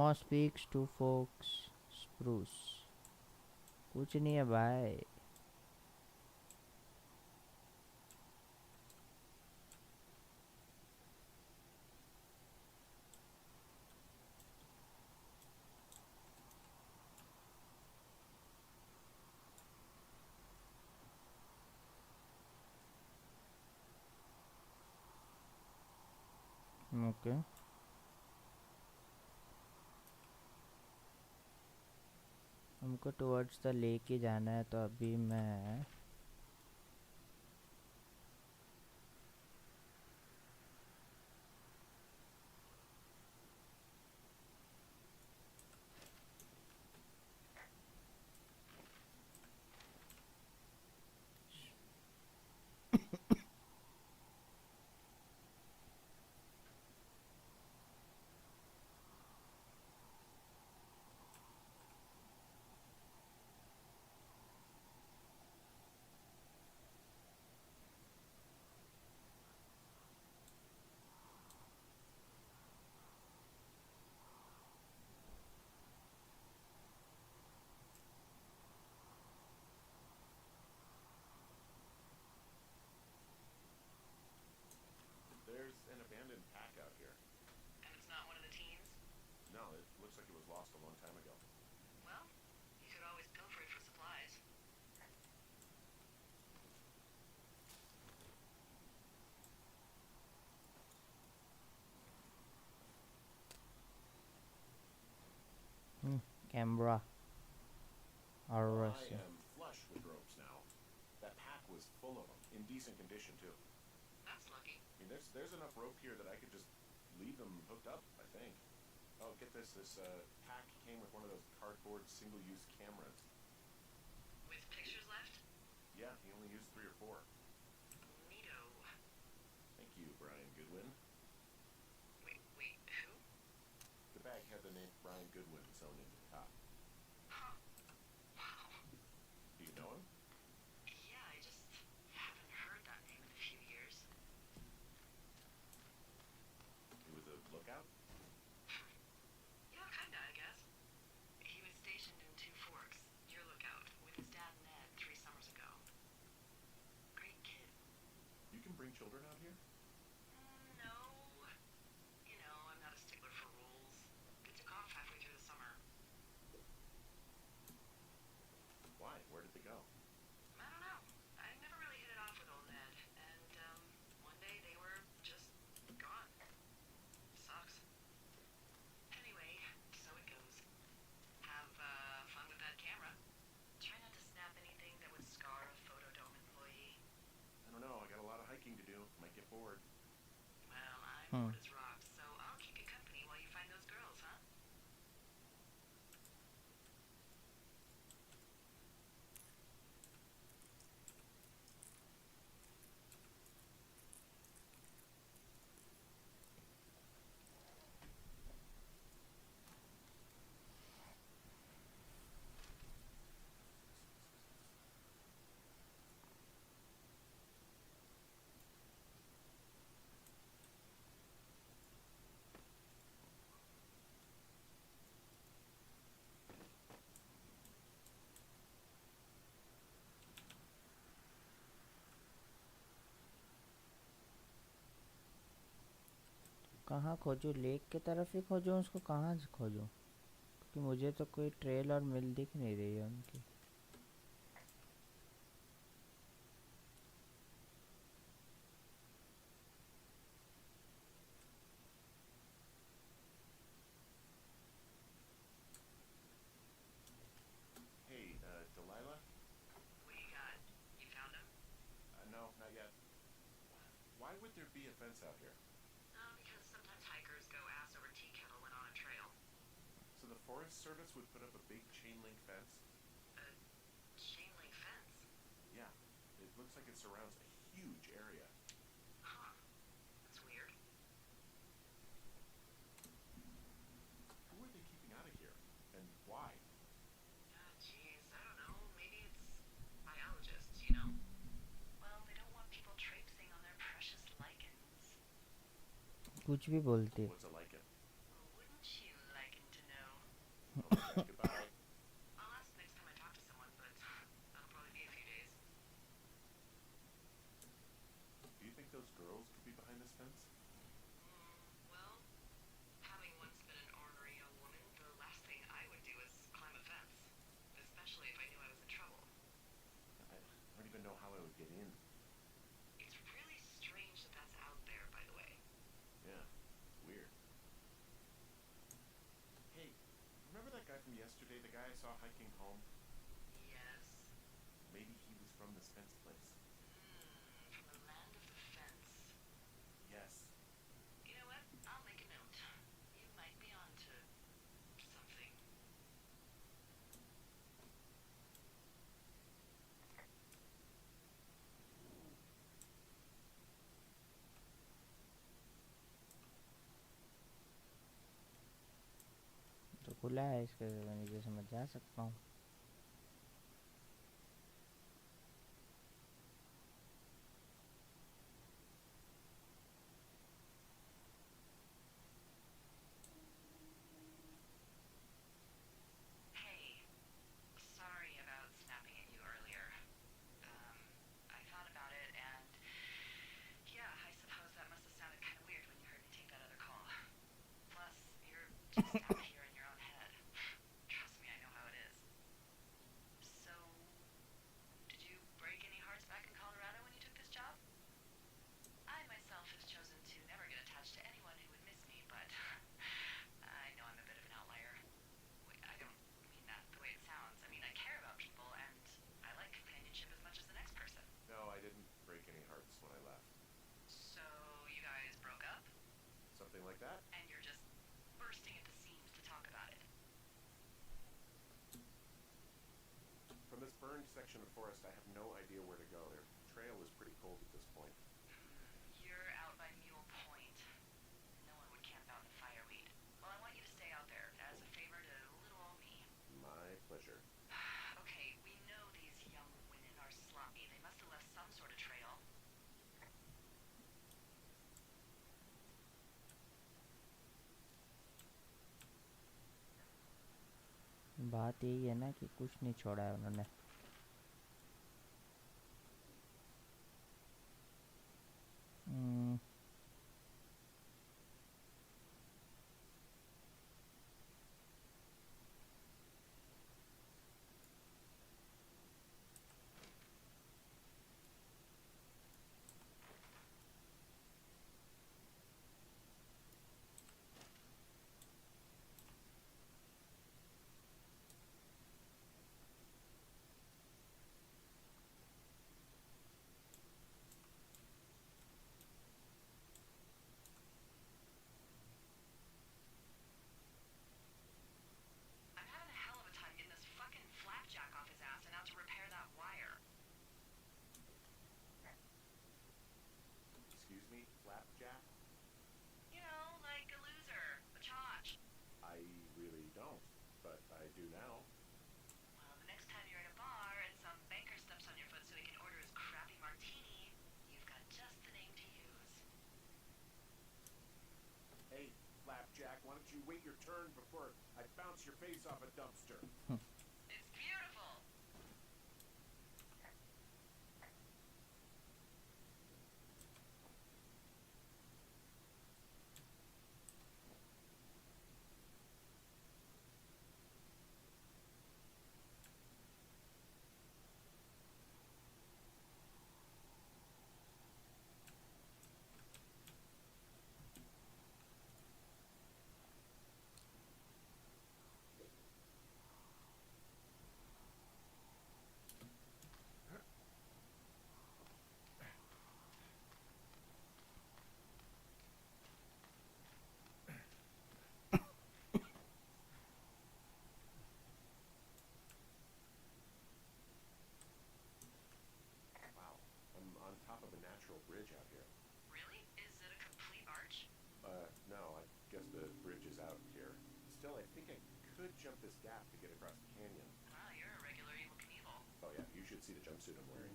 Moss Peaks to Forks Spruce। कुछ नहीं है भाई। ओके हमको टुवर्ड्स द लेक ही जाना है तो अभी मैं There's an abandoned pack out here. And it's not one of the teens? No, it looks like it was lost a long time ago. Well, you could always pilfer it for supplies. Camera और Well, I am flush with ropes now. That pack was full of them, in decent condition too. That's lucky. I mean, there's enough rope here that I could just leave them hooked up, I think. Oh, get this. This pack came with one of those cardboard single-use cameras. With pictures left? Yeah, he only used 3 or 4. Neato. Thank you, Brian Goodwin. Wait, who? The bag had the name Brian Goodwin sewn into the top. Huh. Wow. Do you know him? Yeah, I just haven't heard that name in a few years. He was a lookout? Yeah, kinda, I guess. He was stationed in Two Forks, your lookout, with his dad Ned 3 summers ago. Great kid. You can bring children out here? No. You know, I'm not a stickler for rules. They took off halfway through the summer. Why? Where did they go? I don't know. I never really hit it off with old Ned, and one day they were just gone. Sucks. Anyway, so board is rocked, so I'll keep you company while you find those girls, huh? कहाँ खोजूँ? Lake के तरफ ही खोजूँ उसको? कहाँ से खोजूँ? क्योंकि मुझे तो कोई ट्रेल और मिल दिख नहीं रही है उनकी। Hey, Delilah? What do you got? You found him? No, not yet. Why would there be a fence out here? Because sometimes hikers go ass over tea kettle when on a trail. So the Forest Service would put up a big chain link fence? A chain link fence? Yeah. It looks like it surrounds a huge area. Huh. That's weird. Who are they keeping out of here? And why? Jeez, I don't know. Maybe it's biologists, you know? Well, they don't want people traipsing on their precious lichens. कुछ भी बोलती है। What's a lichen? Wouldn't you liken to know? Okay, goodbye. I'll ask next time I talk to someone, but that'll probably be a few days. Do you think those girls could be behind this fence? Well, having once been an ornery young woman, the last thing I would do is climb a fence. Especially if I knew I was in trouble. I don't even know how I would get in. It's really strange that that's out there, by the way. Yeah, weird. Hey, remember that guy from yesterday, the guy I saw hiking home? Yes. Maybe he was from this fence place. From the land of the fence. Yes. You know what? I'll make a note. You might be onto something. तो खुला है, इसके नीचे से मैं जा सकता हूँ। Hey, sorry about snapping at you earlier. I thought about it and yeah, I suppose that must have sounded kind of weird when you heard me take that other call. Plus, you're just out here in your own head. Trust me, I know how it is. So, did you break any hearts back in Colorado when you took this job? I myself have chosen to never get attached to anyone who would miss me, but I know I'm a bit of an outlier. Wait, I don't mean that the way it sounds. I mean, I care about people, and I like companionship as much as the next person. No, I didn't break any hearts when I left. So, you guys broke up? Something like that? And you're just bursting at the seams to talk about it. From this burned section of forest, I have no idea where to go. Their trail is pretty cold at this point. You're out by Mule Point. No one would camp out in the fireweed. Well, I want you to stay out there as a favor to little old me. My pleasure. Okay, we know these young women are sloppy. They must have left some sort of trail. बात यही है ना कि कुछ नहीं छोड़ा है उन्होंने। you wait your turn before I bounce your face off a dumpster. It's beautiful. Wow, I'm on top of a natural bridge out here. Really? Is it a complete arch? No, I guess the bridge is out here. Still, I think I could jump this gap to get across the canyon. Wow, you're a regular Evel Knievel. Oh yeah, you should see the jumpsuit I'm wearing.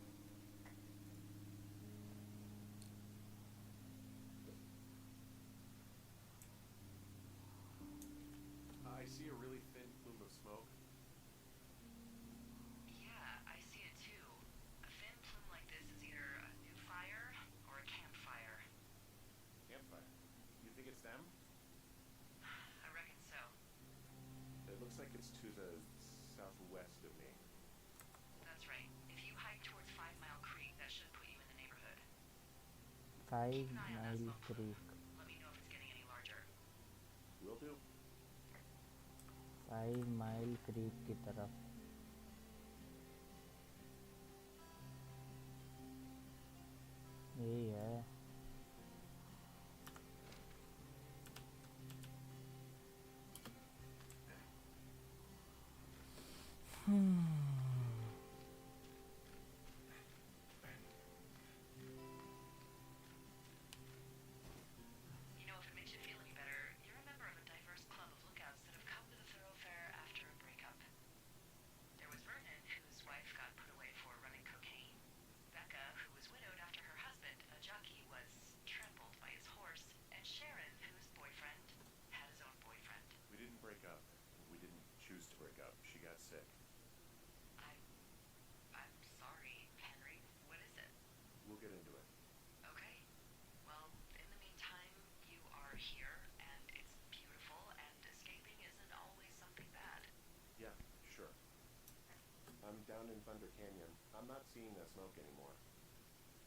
I see a really thin plume of smoke. Yeah, I see it too. A thin plume like this is either a new fire or a campfire. Campfire. You think it's them? I reckon so. It looks like it's to the southwest of me. That's right. If you hike towards 5 Mile Creek, that should put you in the neighborhood. 5 Keep an eye on that Mile smoke plume. Creek. Let me know if it's getting any larger. Will do. 5 Mile Creek की तरफ. यही है. You know, if it makes you feel any better, you're a member of a diverse club of lookouts that have come to the thoroughfare after a breakup. There was Vernon, whose wife got put away for running cocaine. Becca, who was widowed after her husband, a jockey, was trampled by his horse. And Sharon, whose boyfriend had his own boyfriend. We didn't break up. We didn't choose to break up. She got sick. I'm sorry, Henry. What is it? We'll get into it. Okay. Well, in the meantime, you are here, and it's beautiful, and escaping isn't always something bad. Yeah, sure. I'm down in Thunder Canyon. I'm not seeing that smoke anymore.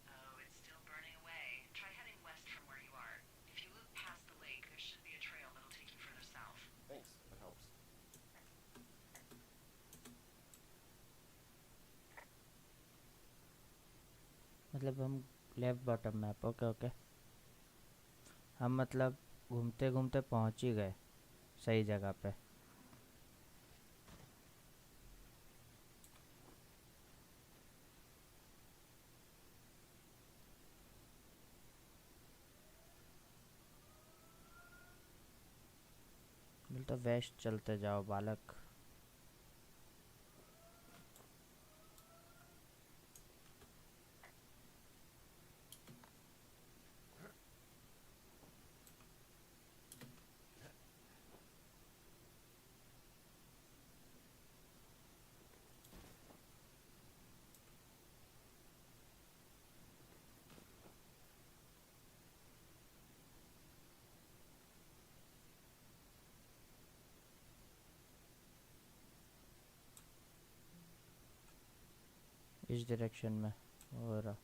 Oh, it's still burning away. Try heading west from where you are. If you loop past the lake, there should be a trail that'll take you further south. Thanks, that helps. मतलब हम left bottom map. Okay okay. हम मतलब घूमते घूमते पहुंच ही गए सही जगह पे. तो वेस्ट चलते जाओ बालक. इस डायरेक्शन में हो रहा.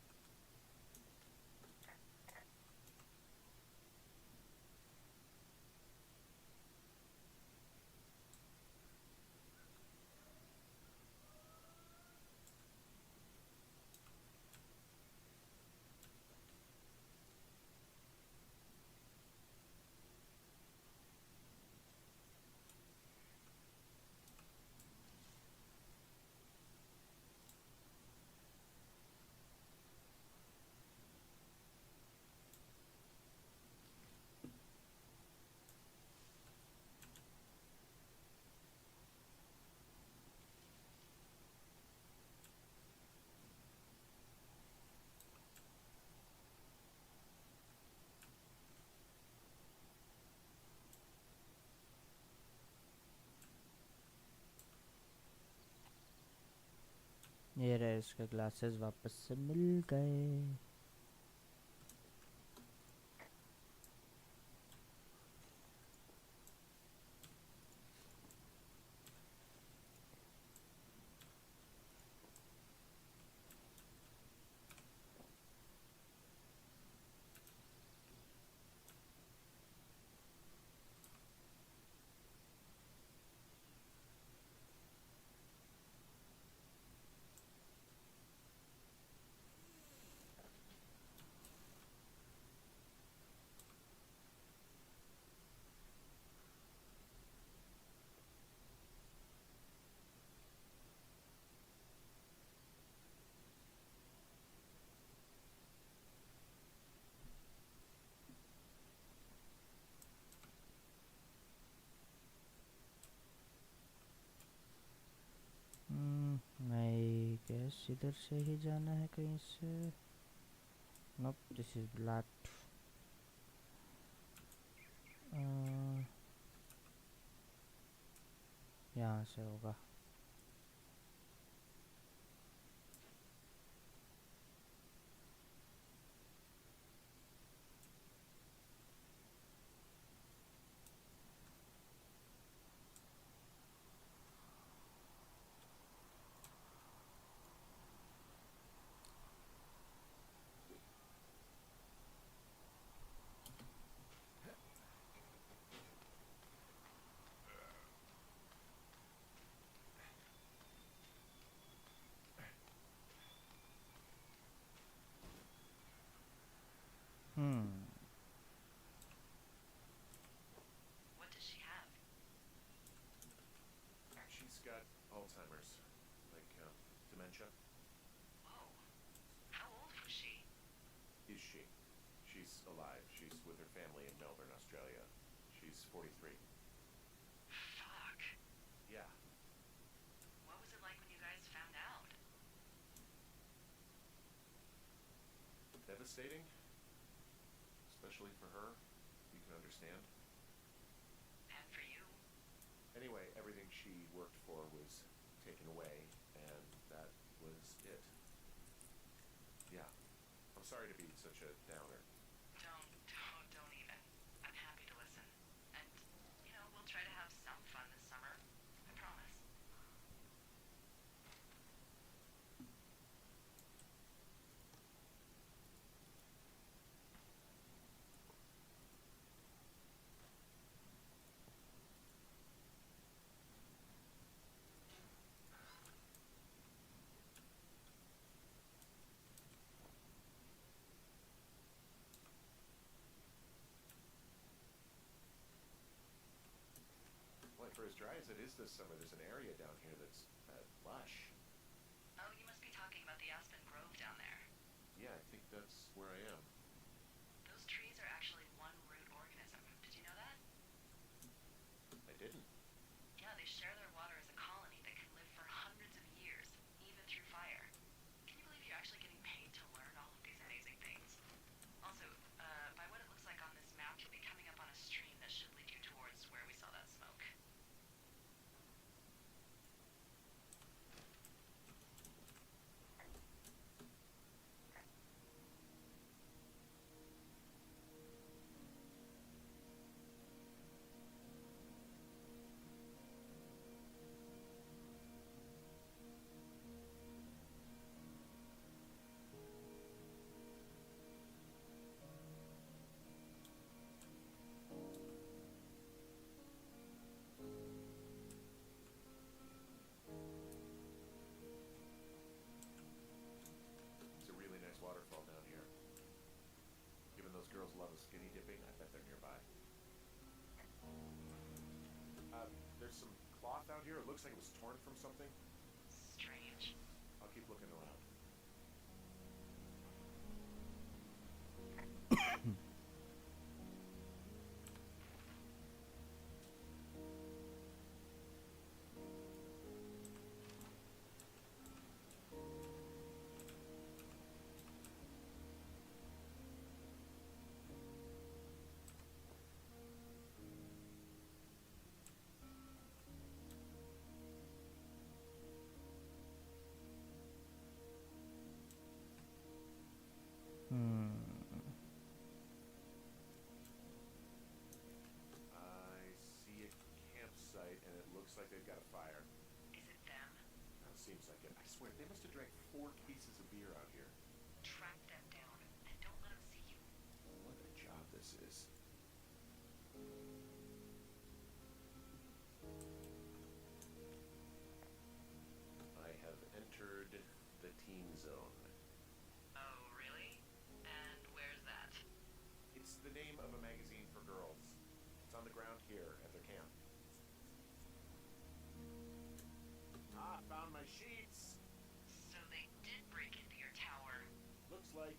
ये रहे इसके ग्लासेस वापस से मिल गए। मैं गैस इधर से ही जाना है कहीं से। नोप, दिस इज ब्लैक। यहाँ से होगा। What does she have? She's got Alzheimer's, like dementia. Whoa. How old was she? Is she? She's alive. She's with her family in Melbourne, Australia. She's 43. Fuck. Yeah. What was it like when you guys found out? Devastating. Especially for her. You can understand. And for you? Anyway, everything she worked for was taken away, and that was it. Yeah. I'm sorry to be such a downer. Don't even. I'm happy to listen. And, we'll try to have some fun this summer. I promise. Well, for as dry as it is this summer, there's an area down here that's lush. Oh, you must be talking about the Aspen Grove down there. Yeah, I think that's where I am. Those trees are actually one root organism. Did you know that? I didn't. Yeah, they share their water as a colony that can live for hundreds of years, even through fire. Can you believe you're actually getting paid to learn all of these amazing things? Also, by what it looks like on this map, you'll be coming up on a stream that should lead you towards where we saw that smoke. It's a really nice waterfall down here. Given those girls love a skinny dipping, I bet they're nearby. There's some cloth out here. It looks like it was torn from something. Strange. I'll keep looking around. Looks like they've got a fire. Is it them? That seems like it. I swear, they must have drank 4 cases of beer out here. Track them down and don't let them see you. What a job this is. I have entered the teen zone. Oh, really? And where's that? It's the name of a magazine for girls. It's on the ground here at their camp. Ah, found my sheets. So they did break into your tower. Looks like.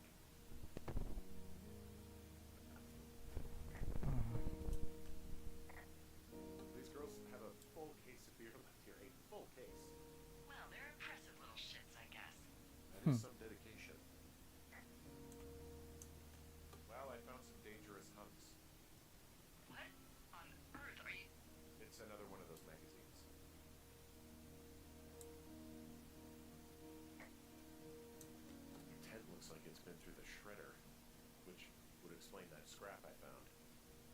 These girls have a full case of beer left here. A full case. Well, they're impressive little shits, I guess. That is some dedication. Well, I found some dangerous hunks. What on earth are you? It's another one of those magazines. The tent looks like it's been through the shredder, which would explain that scrap I found.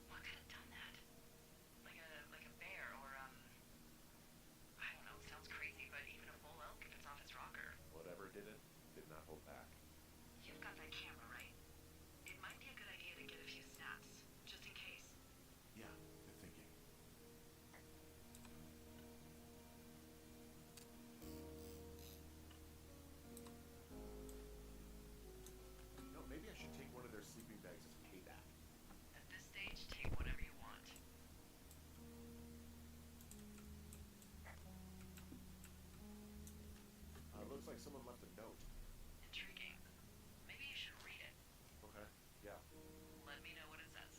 What could have done that? Like a bear or I don't know. Sounds crazy, but even a bull elk if it's off its rocker. Whatever did it, did not hold back. You've got that camera, right? It might be a good idea to get a few snaps, just in case. Yeah, good thinking. No, maybe I should take one of their sleeping bags as payback. At this stage, take whatever you want. Looks like someone left a note. Intriguing. Maybe you should read it. Okay, yeah. Let me know what it says.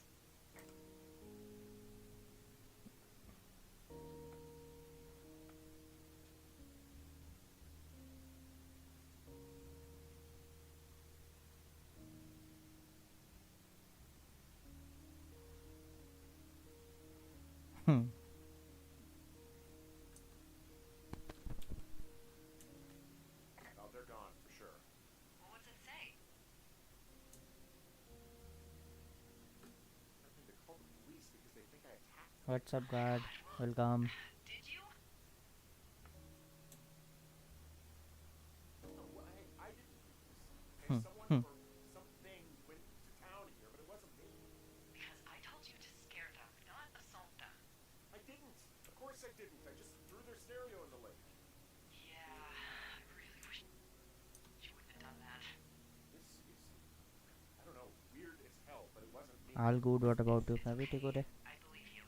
Hmm. Oh, they're gone for sure. Well, what's it say? I think to call the police because they think I attacked them. What's up, guard? Welcome. Did you? No, I didn't do this. Okay, Hmm, someone hmm. or something went to town here, but it wasn't me. Because I told you to scare them, not assault them. I didn't. Of course I didn't. I just threw their stereo in the lake. Yeah, I really wish you wouldn't have done that. This is, I don't know, weird as hell, but it wasn't me. All good. What about you? Have you Okay, taken it? I believe you.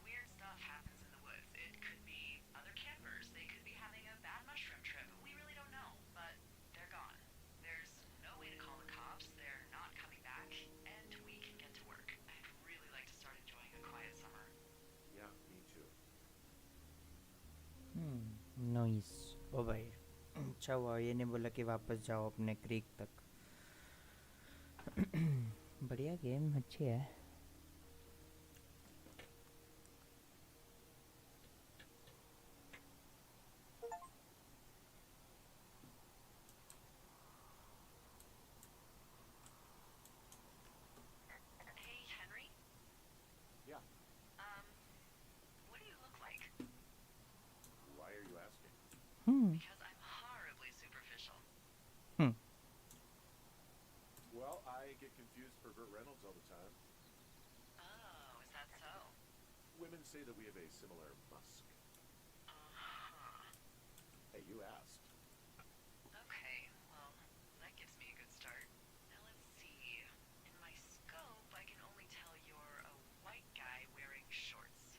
Weird stuff happens in the woods. It could be other campers. They could be having a bad mushroom trip. We really don't know, but they're gone. There's no way to call the cops. They're not coming back, and we can get to work. I'd really like to start enjoying a quiet summer. Yeah, me too. Nice ओ भाई अच्छा हुआ ये नहीं बोला कि वापस जाओ अपने क्रीक तक बढ़िया गेम अच्छी है Hey, Henry? Yeah. What do you look like? Why are you asking? Because I'm horribly superficial. Well, I get confused for Burt Reynolds all the time. Oh, is that so? Women say that we have a similar musk. Uh-huh. Hey, you asked. Okay, well, that gives me a good start. Now let's see. In my scope, I can only tell you're a white guy wearing shorts.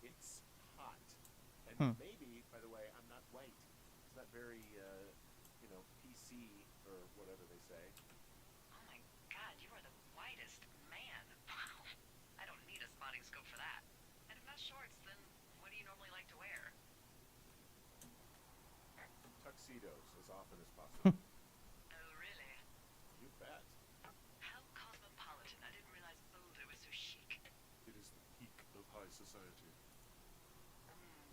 It's hot. And maybe, by the way, I'm not white. It's not very, PC or whatever they say. Oh my god, you are the whitest man. Wow. I don't need a spotting scope for that. And if not shorts, then what do you normally like to wear? Tuxedos as often as possible. Oh, really? You bet. How cosmopolitan. I didn't realize Boulder was so chic. It is the peak of high society.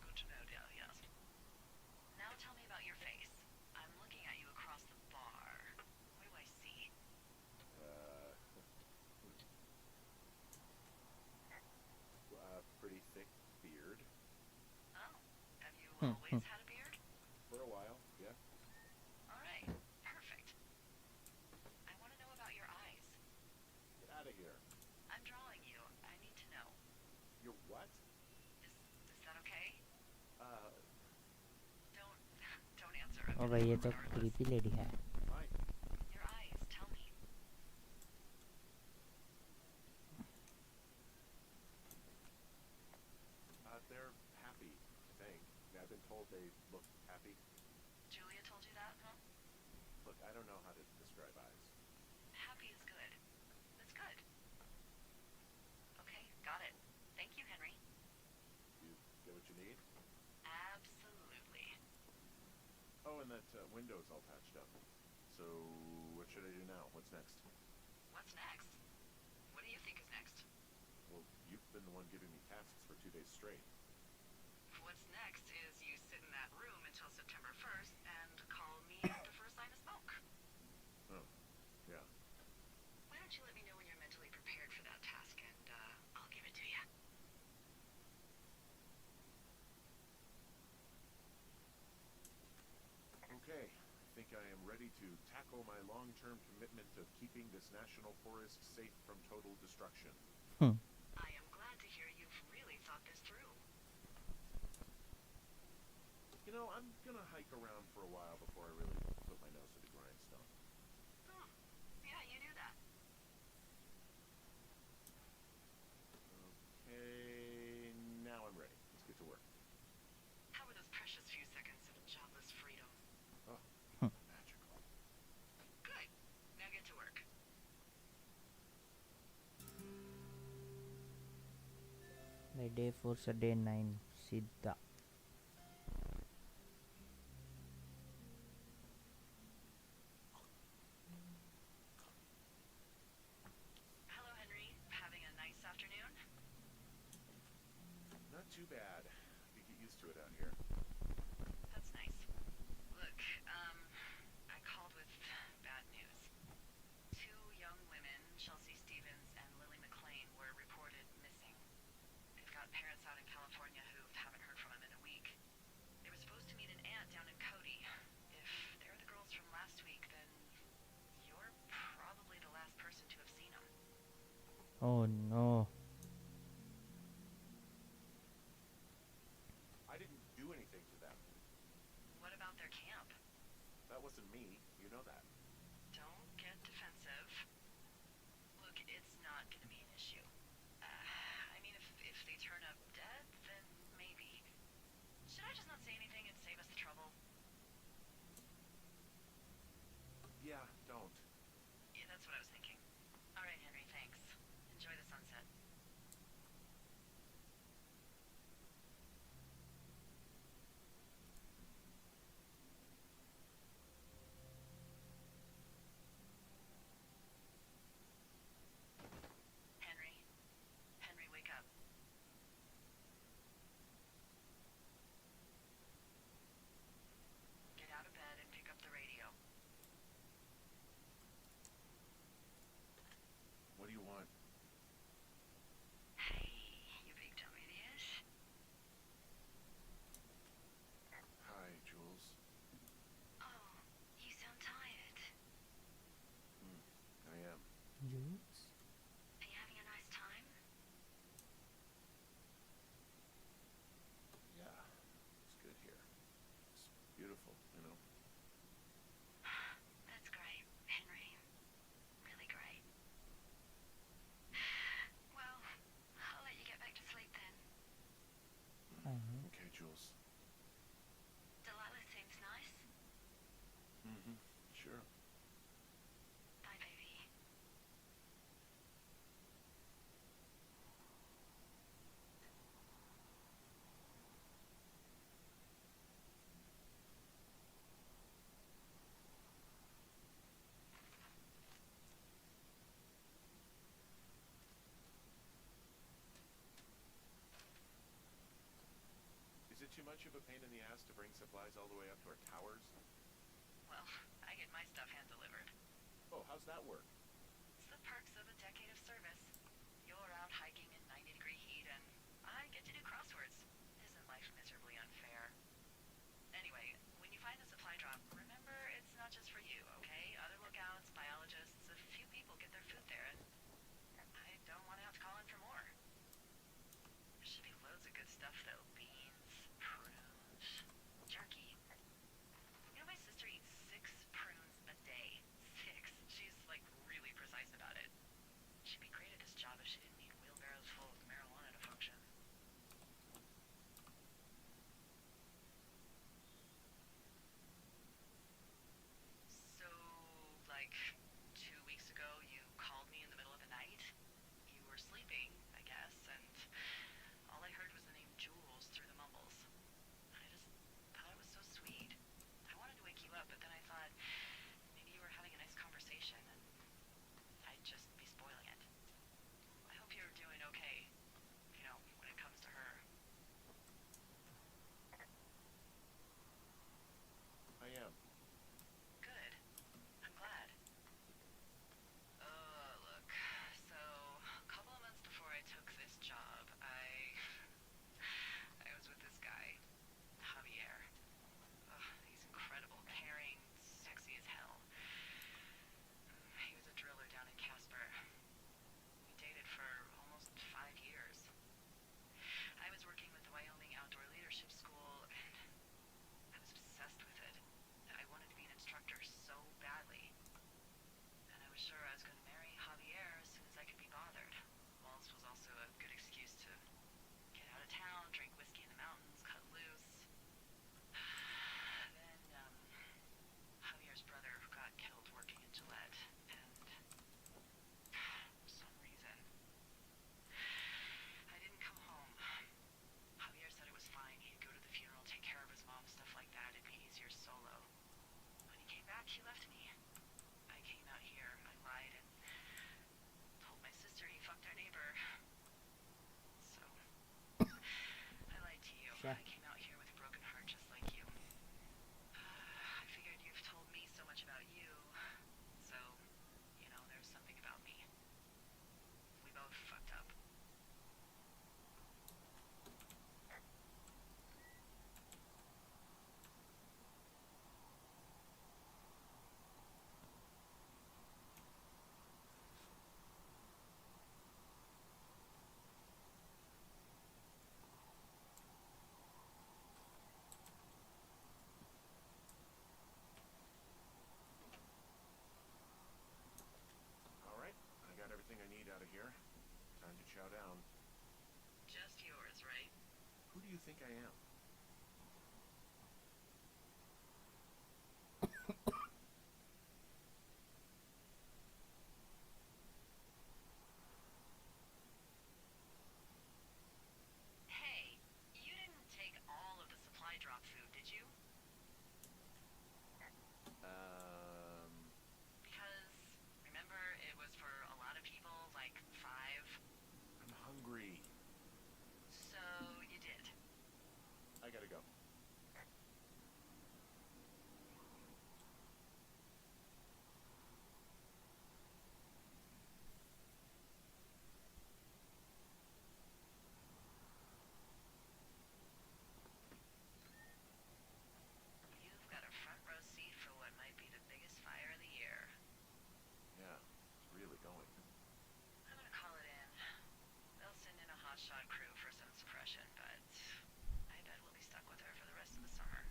Good to know, dear, yes. Now tell me about your face. I'm looking at you across the bar. What do I see? Pretty thick beard. always had a beard? For a while, yeah. Alright, perfect. I want to know about your eyes. Get out of here. I'm drawing you. I need to know. You're what? Is that okay? Don't answer. I'm oh gonna भाई do ये it तो regardless. Creepy lady है. Fine. Your eyes, tell me. They're happy, I think. I've been told they look happy. Julia told you that, huh? Look, I don't know how to describe eyes. Happy is good. That's good. Okay, got it. Thank you, Henry. You get what you need? Absolutely. Oh, and that window's all patched up. So, what should I do now? What's next? What's next? What do you think is next? Well, you've been the one giving me tasks for 2 days straight. What's next is you sit in that room until September 1st and call me the first sign of smoke. Oh, yeah. Why don't you let me know when you're mentally prepared for that task and I'll give it to you. Okay, I think I am ready to tackle my long-term commitment of keeping this national forest safe from total destruction. I am glad to hear you've really thought this through. You know, I'm gonna hike around for a while before I really put my nose to the grindstone. Yeah, you do that. Okay, now I'm ready. Let's get to work. How were those precious few seconds of jobless freedom? Oh, magical. Good. Now get to work. My day 4 से day 9 सीधा. Hello, Henry. Having a nice afternoon? Not too bad. You get used to it out here. That's nice. Look, I called with bad news. 2 young women, Chelsea Stevens and Lily McLean, were reported missing. They've got parents out in California who haven't heard from them in a week. They were supposed to meet an aunt down in Cody. If they're the girls from last week, then you're probably the last person to have seen them. Oh no. I didn't do anything to them. What about their camp? That wasn't me. You know that. Don't get defensive. Look, it's not gonna be an issue. I mean, if they turn up dead, then maybe. Should I just not say anything and save us the trouble? Yeah, don't. Yeah, that's what I was thinking. All right, Henry, thanks. Enjoy the sunset. Henry? Henry, wake up. Get out of bed and pick up the radio. What do you want? Hey, you big dumb idiot. Hi, Jules. Oh, you sound tired. I am. Jules? Are you having a nice time? Yeah, it's good here. It's beautiful, you know. That's great, Henry. Really great. Well, I'll let you get back to sleep then. Okay, Jules. Delilah seems nice. Sure. Bye, baby. Is it too much of a pain in the ass to bring supplies all the way up to our towers? Well, I get my stuff hand-delivered. Oh, how's that work? It's the perks of a decade of service. You're out hiking in 90-degree heat, and I get to do crosswords. Isn't life miserably unfair? अच्छा I came out here with a broken heart just like you. I figured you've told me so much about you, so, you know, there's something about me. We both fucked up. All right, I got everything I need out of here. Time to chow down. Just yours, right? Who do you think I am? Hey, you didn't take all of the supply drop food, did you? Because, remember, it was for a lot of people, like 5. I'm hungry. So, you did. I gotta go. You've got a front row seat for what might be the biggest fire of the year. Yeah, it's really going. I'm gonna call it in. They'll send in a hotshot crew for some suppression, but I bet we'll be stuck with her for the rest of the summer.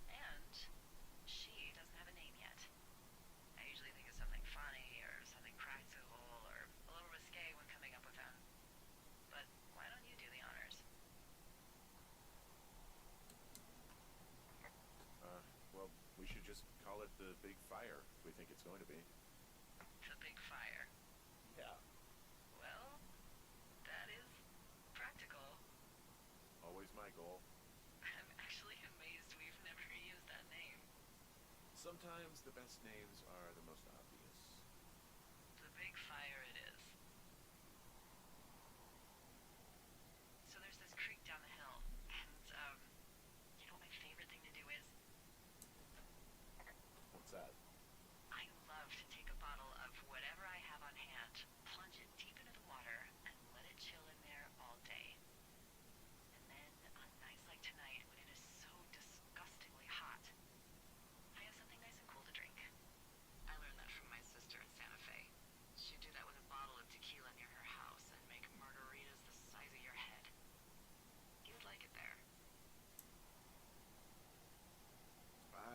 And she doesn't have a name yet. I usually think of something funny or something practical or a little risque when coming up with them. But why don't you do the honors? Well, we should just call it the Big Fire if we think it's going to be. The big fire. Yeah. Well, that is practical. Always my goal. I'm actually amazed we've never used that name. Sometimes the best names are the most obvious. The big fire it is. So there's this creek down the hill, and, you know what my favorite thing to do is? What's that? I love to take a bottle of whatever I have on hand, plunge it deep into the water, and let it chill in there all day. And then, on nights like tonight, when it is so disgustingly hot, I have something nice and cool to drink. I learned that from my sister in Santa Fe. She'd do that with a bottle of tequila near her house and make margaritas the size of your head. You'd like it there.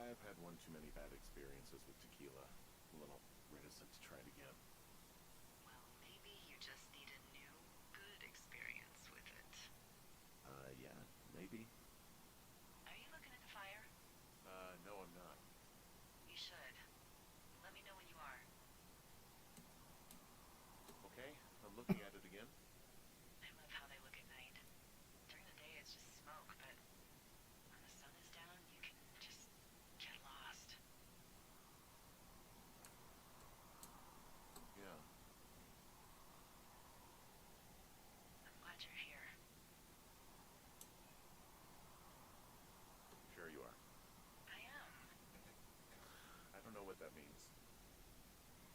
I've had one too many bad experiences with tequila. A little reticent to try it again. Well, maybe you just need a new, good experience with it. Yeah, maybe. Are you looking at the fire? No, I'm not. You should. Let me know when you are. Okay, I'm looking at it again. I love how they look at night. During the day it's just smoke, but when the sun is down, you can just get lost. Yeah. I'm glad you're here. Sure you are. I am. I don't know what that means.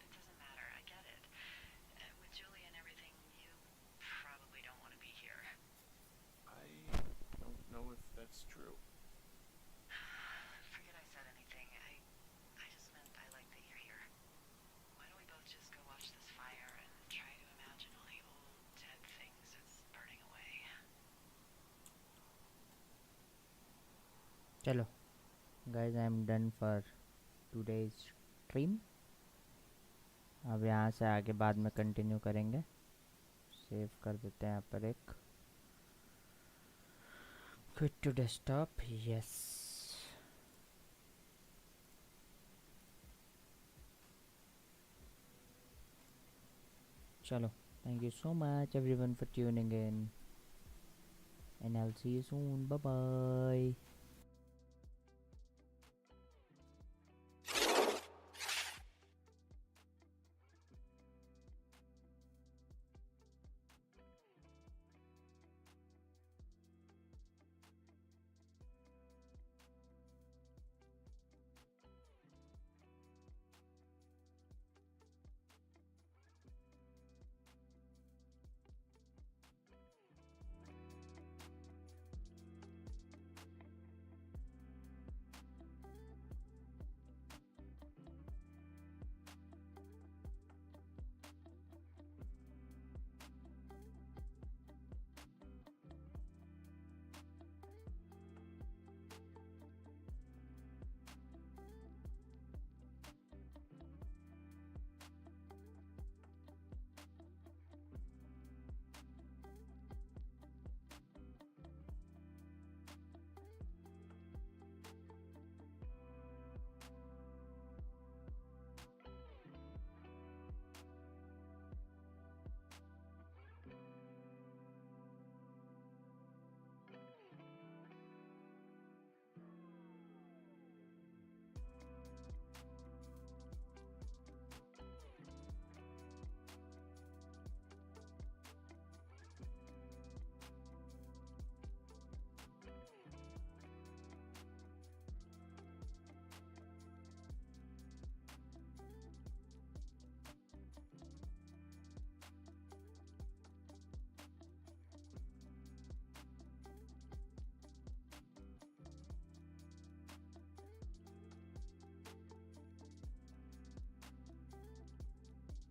It doesn't matter. I get it. With Julie and everything, you probably don't want to be here. I don't know if that's true. Forget I said anything. I just meant I like that you're here. Why don't we both just go watch this fire and try to imagine all the old dead things it's burning away? चलो guys, I am done for today's stream. अब यहाँ से आगे बाद में continue करेंगे. Save कर देते हैं यहाँ पर एक. Quit to desktop. Yes. चलो, thank you so much everyone for tuning in, and I'll see you soon. Bye bye.